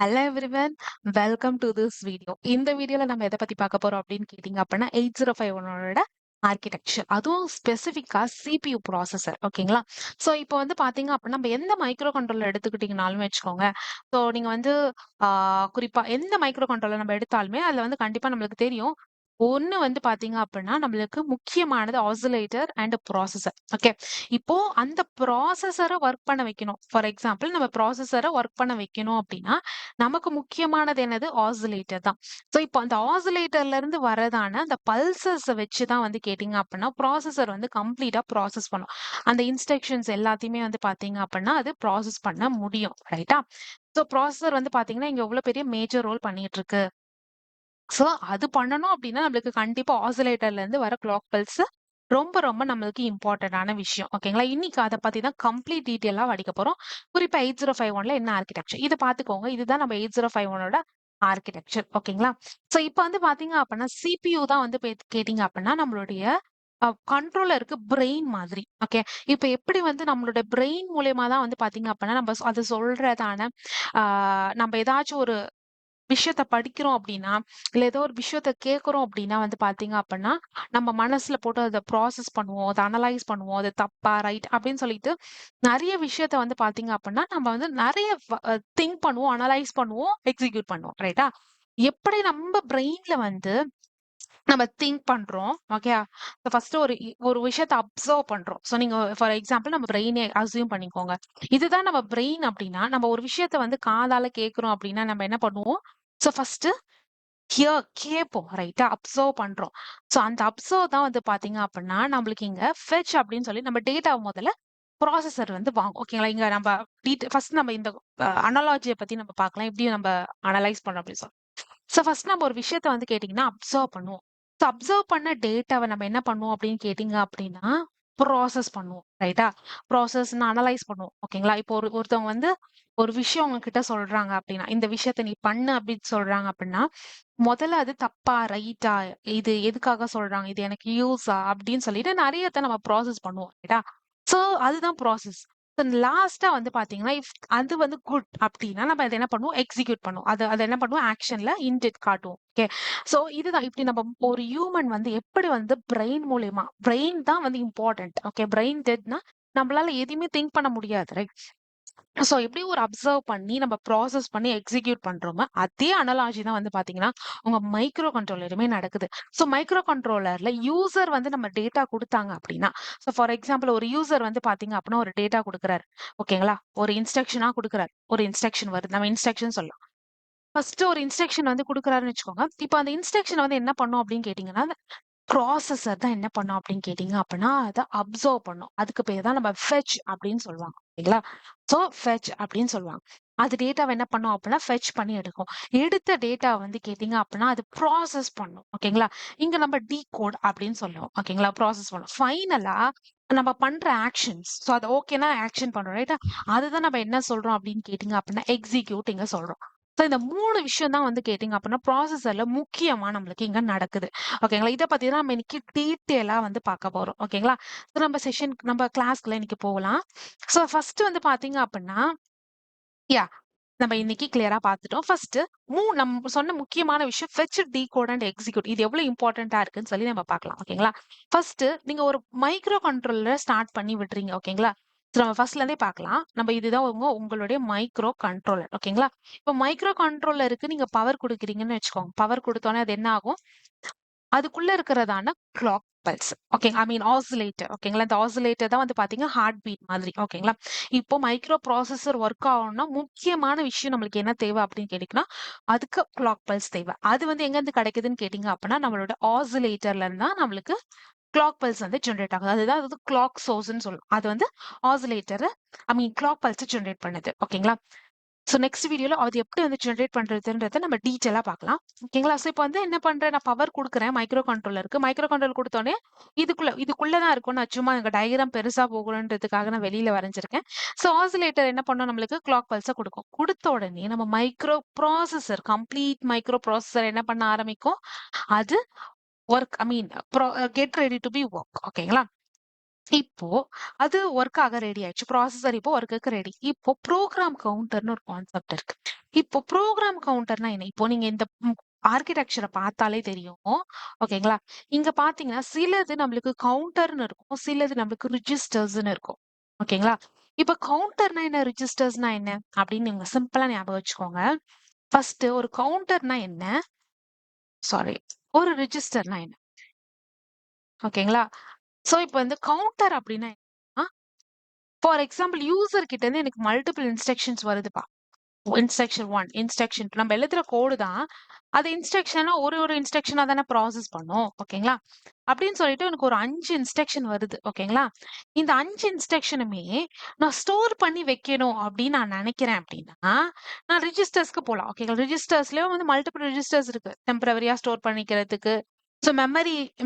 Hello everyone, welcome to this video. இந்த வீடியோல நம்ம எதை பத்தி பார்க்க போறோம் அப்படின்னு கேட்டிங்க அப்படின்னா 8051ஓட ஆர்கிடெக்சர், அதுவும் ஸ்பெசிஃபிக்கா சிபியூ ப்ராசஸர். ஓகேங்களா? ஸோ இப்போ வந்து பாத்தீங்க அப்படின்னா நம்ம எந்த மைக்ரோ கண்ட்ரோலர் எடுத்துக்கிட்டீங்கனாலும் வச்சுக்கோங்க. ஸோ நீங்க வந்து குறிப்பா எந்த மைக்ரோ கண்ட்ரோலர் நம்ம எடுத்தாலுமே அதுல வந்து கண்டிப்பா நம்மளுக்கு தெரியும். ஒண்ணு வந்து பாத்தீங்க அப்படின்னா நம்மளுக்கு முக்கியமானது ஆசிலேட்டர் அண்ட் ப்ராசஸர். ஓகே, இப்போ அந்த ப்ராசஸரை ஒர்க் பண்ண வைக்கணும். ஃபார் எக்ஸாம்பிள் நம்ம ப்ராசஸரை ஒர்க் பண்ண வைக்கணும் அப்படின்னா நமக்கு முக்கியமானது என்னது? ஆசிலேட்டர் தான். ஸோ இப்போ அந்த ஆசிலேட்டர்ல இருந்து வரதான அந்த பல்சஸ் வச்சு தான் வந்து கேட்டிங்க அப்படின்னா ப்ராசஸர் வந்து கம்ப்ளீட்டா ப்ராசஸ் பண்ணும். அந்த இன்ஸ்ட்ரக்ஷன்ஸ் எல்லாத்தையுமே வந்து பாத்தீங்க அப்படின்னா அது ப்ராசஸ் பண்ண முடியும். ரைட்டா? ஸோ ப்ராசஸர் வந்து பாத்தீங்கன்னா இங்க எவ்வளவு பெரிய மேஜர் ரோல் பண்ணிட்டு இருக்கு. ஸோ அது பண்ணணும் அப்படின்னா நம்மளுக்கு கண்டிப்பா ஆசிலேட்டர்ல இருந்து வர கிளாக் பல்ஸ் ரொம்ப ரொம்ப நம்மளுக்கு இம்பார்ட்டன்டான விஷயம். ஓகேங்களா? இன்னைக்கு அதை பத்தி தான் கம்ப்ளீட் டீட்டெயிலா படிக்க போறோம். குறிப்பா 8051ல என்ன ஆர்கிடெக்சர் இதை பாத்துக்கோங்க. இதுதான் நம்ம 8051ஓட ஆர்கிடெக்சர். ஓகேங்களா? ஸோ இப்போ வந்து பாத்தீங்க அப்படின்னா சிபியூ தான் வந்து கேட்டீங்க அப்படின்னா நம்மளுடைய கண்ட்ரோலருக்கு பிரெயின் மாதிரி. ஓகே, இப்போ எப்படி வந்து நம்மளோட பிரெயின் மூலியமா தான் வந்து பாத்தீங்க அப்படின்னா நம்ம அது சொல்றதான நம்ம ஏதாச்சும் ஒரு விஷயத்த படிக்கிறோம் அப்படின்னா, இல்ல ஏதோ ஒரு விஷயத்த கேட்கிறோம் அப்படின்னா வந்து பார்த்தீங்க அப்படின்னா, நம்ம மனசுல போட்டு அத ப்ராசஸ் பண்ணுவோம். அத அனலைஸ் பண்ணுவோம். அது தப்பா, ரைட் அப்படின்னு சொல்லிட்டு நெறைய விஷயத்த வந்து பார்த்தீங்க அப்படின்னா, நம்ம வந்து நெறைய திங்க் பண்ணுவோம், அனலைஸ் பண்ணுவோம், எக்ஸிக்யூட் பண்ணுவோம். ரைட்டா? எப்படி நம்ம பிரெயின்ல வந்து நம்ம திங்க் பண்றோம். ஓகே. ஃபர்ஸ்ட் ஒரு விஷயத்த அப்சர்வ் பண்றோம். சோ நீங்க ஃபார் எக்ஸாம்பிள் நம்ம பிரெயினே அஸ்யூம் பண்ணிக்கோங்க. இதுதான் நம்ம பிரெயின் அப்படின்னா, நம்ம ஒரு விஷயத்த வந்து காதால கேட்கிறோம் அப்படின்னா நம்ம என்ன பண்ணுவோம்? சோ ஃபர்ஸ்ட் கேட்போம். ரைட்டா? அப்சர்வ் பண்றோம். சோ அந்த அப்சர்வ் தான் வந்து பாத்தீங்க அப்படின்னா, நம்மளுக்கு இங்க ஃபெட்ச் அப்படின்னு சொல்லி நம்ம டேட்டாவ முதல்ல ப்ராசஸர் வந்து வாங்கும். ஓகேங்களா? இங்க நம்ம ஃபர்ஸ்ட் நம்ம இந்த அனாலஜிய பத்தி நம்ம பார்க்கலாம். எப்படி நம்ம அனலைஸ் பண்றோம் அப்படின்னு சொல்லி. சோ ஃபர்ஸ்ட் நம்ம ஒரு விஷயத்த வந்து கேட்டீங்கன்னா அப்சர்வ் பண்ணுவோம். சோ அப்சர்வ் பண்ண டேட்டாவ நம்ம என்ன பண்ணுவோம் அப்படின்னு கேட்டீங்க அப்படின்னா, ப்ராசஸ் பண்ணுவோம். ரைட்டா? ப்ராசஸ்ன்னு அனலைஸ் பண்ணுவோம். ஓகேங்களா? இப்போ ஒருத்தவங்க வந்து ஒரு விஷயம் உங்ககிட்ட சொல்றாங்க அப்படின்னா, இந்த விஷயத்த நீ பண்ணு அப்படின்னு சொல்றாங்க அப்படின்னா, முதல்ல அது தப்பா, ரைட்டா, இது எதுக்காக சொல்றாங்க? இது எனக்கு யூஸா? அப்படின்னு சொல்லிட்டு நெறையத்த நம்ம ப்ராசஸ் பண்ணுவோம். ரைட்டா? சோ அதுதான் ப்ராசஸ். லாஸ்ட்டா வந்து பாத்தீங்கன்னா, அது வந்து குட் அப்டின்னா, நம்ம அத என்ன பண்ணுவோம்? எக்ஸிக்யூட் பண்ணுவோம். அத அத என்ன பண்ணுவோம்? ஆக்ஷன்ல இன்டெட் காட்டுவோம். ஓகே. சோ இதுதான் இப்படி நம்ம ஒரு ஹியூமன் வந்து எப்படி வந்து பிரெயின் மூலியமா பிரெயின் தான் வந்து இம்பார்ட்டன்ட். ஓகே. பிரெயின் டெட்னா நம்மளால எதையுமே திங்க் பண்ண முடியாது. ரைட்? சோ எப்படி ஒரு அப்சர்வ் பண்ணி நம்ம ப்ராசஸ் பண்ணி எக்ஸிக்யூட் பண்றோமோ, அதே அனாலஜி தான் வந்து பாத்தீங்கன்னா, உங்க மைக்ரோ கண்ட்ரோலருமே நடக்குது. சோ மைக்ரோ கண்ட்ரோலர்ல யூசர் வந்து நம்ம டேட்டா குடுத்தாங்க அப்படின்னா, சோ ஃபார் எக்ஸாம்பிள் ஒரு யூசர் வந்து பாத்தீங்க அப்படின்னா ஒரு டேட்டா குடுக்குறாரு. ஓகேங்களா? ஒரு இன்ஸ்ட்ரக்ஷனா குடுக்குறாரு. ஒரு இன்ஸ்ட்ரக்ஷன் வருது. நம்ம இன்ஸ்ட்ரக்ஷன் சொல்லலாம். ஃபர்ஸ்ட் ஒரு இன்ஸ்ட்ரக்ஷன் வந்து குடுக்குறாருன்னு வச்சுக்கோங்க. இப்ப அந்த இன்ஸ்ட்ரக்ஷன் வந்து என்ன பண்ணும் அப்படின்னு கேட்டீங்கன்னா, ப்ராசஸர் தான் என்ன பண்ணும் அப்படின்னு கேட்டீங்க அப்படின்னா, அத அப்சர்வ் பண்ணும். அதுக்கு பேர் தான் நம்ம ஃபெட்ச் அப்படின்னு சொல்லுவாங்க. ஓகேங்களா? சோ ஃபெட்ச் அப்படின்னு சொல்லுவாங்க. அது டேட்டாவ என்ன பண்ணும் அப்படின்னா, ஃபெட்ச் பண்ணி எடுக்கும். எடுத்த டேட்டா வந்து கேட்டீங்க அப்படின்னா, அது ப்ராசஸ் பண்ணும். ஓகேங்களா? இங்க நம்ம டீகோட் அப்படின்னு சொல்லுவோம். ஓகேங்களா? ப்ராசஸ் பண்ணும். ஃபைனலா நம்ம பண்ற ஆக்ஷன்ஸ். சோ அது ஓகேன்னா ஆக்ஷன் பண்றோம். ரைட்டா? அதுதான் நம்ம என்ன சொல்றோம் அப்படின்னு கேட்டீங்க அப்படின்னா, எக்ஸிக்யூட் இங்க சொல்றோம். சோ இந்த 3 விஷயம் தான் வந்து கேட்டீங்க அப்படின்னா, ப்ராசஸர்ல முக்கியமா நம்மளுக்கு இங்க நடக்குது. ஓகேங்களா? இத பத்தி தான் நம்ம இன்னைக்கு டீட்டெயிலா வந்து பார்க்க போறோம். ஓகேங்களா? சோ நம்ம கிளாஸ்க்குள்ள இன்னைக்கு போகலாம். சோ ஃபர்ஸ்ட் வந்து பார்த்தீங்க அப்படின்னா, யாஹ்! நம்ம இன்னைக்கு கிளியரா பார்த்துட்டோம். ஃபர்ஸ்ட் நம்ம சொன்ன முக்கியமான விஷயம் ஃபெட்ச், டிகோட் அண்ட் எக்ஸிக்யூட். இது எவ்வளவு இம்பார்ட்டன்ட்டா இருக்குன்னு சொல்லி நம்ம பார்க்கலாம். ஓகேங்களா? ஃபர்ஸ்ட் நீங்க ஒரு மைக்ரோ கண்ட்ரோலர் ஸ்டார்ட் பண்ணி விடுறீங்க. ஓகேங்களா? சோ நம்ம ஃபர்ஸ்ட்ல இருந்தே பார்க்கலாம். நம்ம இதுதான் உங்களுடைய மைக்ரோ கண்ட்ரோலர். ஓகேங்களா? இப்ப மைக்ரோ கண்ட்ரோலருக்கு நீங்க பவர் குடுக்குறீங்கன்னு வச்சுக்கோங்க. பவர் குடுத்தோனே அது என்ன ஆகும்? அதுக்குள்ள இருக்கிறதான கிளாக் பல்ஸ். ஓகே. ஐ மீன் ஆசிலேட்டர். ஓகேங்களா? இந்த ஆசிலேட்டர் தான் வந்து பார்த்தீங்கன்னா, ஹார்ட் பீட் மாதிரி. ஓகேங்களா? இப்போ மைக்ரோ ப்ராசஸர் ஒர்க் ஆகணும்னா, முக்கியமான விஷயம் நம்மளுக்கு என்ன தேவை அப்படின்னு கேட்டீங்கன்னா, அதுக்கு கிளாக் பல்ஸ் தேவை. அது வந்து எங்கேருந்து கிடைக்குதுன்னு கேட்டீங்க அப்படின்னா, நம்மளோட ஆசிலேட்டர்ல இருந்து தான் நம்மளுக்கு கிளாக் பல்ஸ் வந்து ஜெனரேட் ஆகுது. அதுதான் அது கிளாக் சோர்ஸ்ன்னு சொல்லுவோம். அது வந்து ஆசிலேட்டர் ஐ மீன் கிளாக் பல்ஸ் ஜெனரேட் பண்ணுது. ஓகேங்களா? சோ நெக்ஸ்ட் வீடியோல அது எப்படி வந்து ஜெனரேட் பண்றதுன்றத நம்ம டீட்டெயிலா பார்க்கலாம். ஓகேங்களா? சோ இப்போ வந்து என்ன பண்றேன், நான் பவர் குடுக்குறேன் மைக்ரோ கண்ட்ரோலருக்கு. மைக்ரோ கண்ட்ரோலர் குடுத்தோனே, இதுக்குள்ள தான் இருக்கும். நான் சும்மா எங்க டயகிராம் பெருசா போகணுன்றதுக்காக நான் வெளியில வரைஞ்சிருக்கேன். சோ ஆசிலேட்டர் என்ன பண்ணும் நம்மளுக்கு கிளாக் பல்ஸ குடுக்கும். குடுத்த உடனே நம்ம microprocessor complete microprocessor என்ன பண்ண ஆரம்பிக்கும்? அது work I mean get ready to be work. ஓகேங்களா? இப்போ அது ஒர்க் ஆக ரெடி ஆயிடுச்சு. ப்ராசஸர் இப்போ ஒர்க்குக்கு ரெடி. இப்போ ப்ரோகிராம் கவுண்டர்ன்னு ஒரு கான்செப்ட் இருக்கு. இப்போ ப்ரோகிராம் கவுண்டர்னா என்ன? இப்போ நீங்க இந்த ஆர்க்கிடெக்சர பார்த்தாலே தெரியும். ஓகேங்களா? இங்க பார்த்தீங்கன்னா, சிலது நம்மளுக்கு கவுண்டர்ன்னு இருக்கும். சிலது நம்மளுக்கு ரிஜிஸ்டர்ஸ்ன்னு இருக்கும். ஓகேங்களா? இப்ப கவுண்டர்னா என்ன? ரிஜிஸ்டர்ஸ்னா என்ன? அப்படின்னு நீங்க சிம்பிளா ஞாபகம் வச்சுக்கோங்க. ஃபர்ஸ்ட் ஒரு கவுண்டர்னா என்ன? சாரி. ஒரு ரிஜிஸ்டர்னா என்ன? ஓகேங்களா? சோ இப்போ இந்த கவுண்டர் அப்படின்னா என்னன்னா, ஃபார் எக்ஸாம்பிள் யூசர் கிட்ட இருந்து எனக்கு மல்டிபிள் இன்ஸ்ட்ரக்ஷன்ஸ் வருதுப்பா. இன்ஸ்ட்ரக்ஷன் 1, இன்ஸ்ட்ரக்ஷன் 2 நம்ம எழுதுற கோடு தான். அது இன்ஸ்ட்ரக்ஷனா ஒரு இன்ஸ்ட்ரக்ஷனா தானே ப்ராசஸ் பண்ணும். ஓகேங்களா? அப்படின்னு சொல்லிட்டு எனக்கு ஒரு 5 இன்ஸ்ட்ரக்ஷன் வருது. ஓகேங்களா? இந்த 5 இன்ஸ்ட்ரக்ஷனுமே நான் ஸ்டோர் பண்ணி வைக்கணும் அப்படின்னு நான் நினைக்கிறேன் அப்படின்னா, நான் ரிஜிஸ்டர்ஸ்க்கு போலாம். ஓகேங்களா? ரிஜிஸ்டர்ஸ்லயும் வந்து மல்டிபிள் ரிஜிஸ்டர்ஸ் இருக்கு. டெம்பரவரியா ஸ்டோர் பண்ணிக்கிறதுக்கு. ஸோ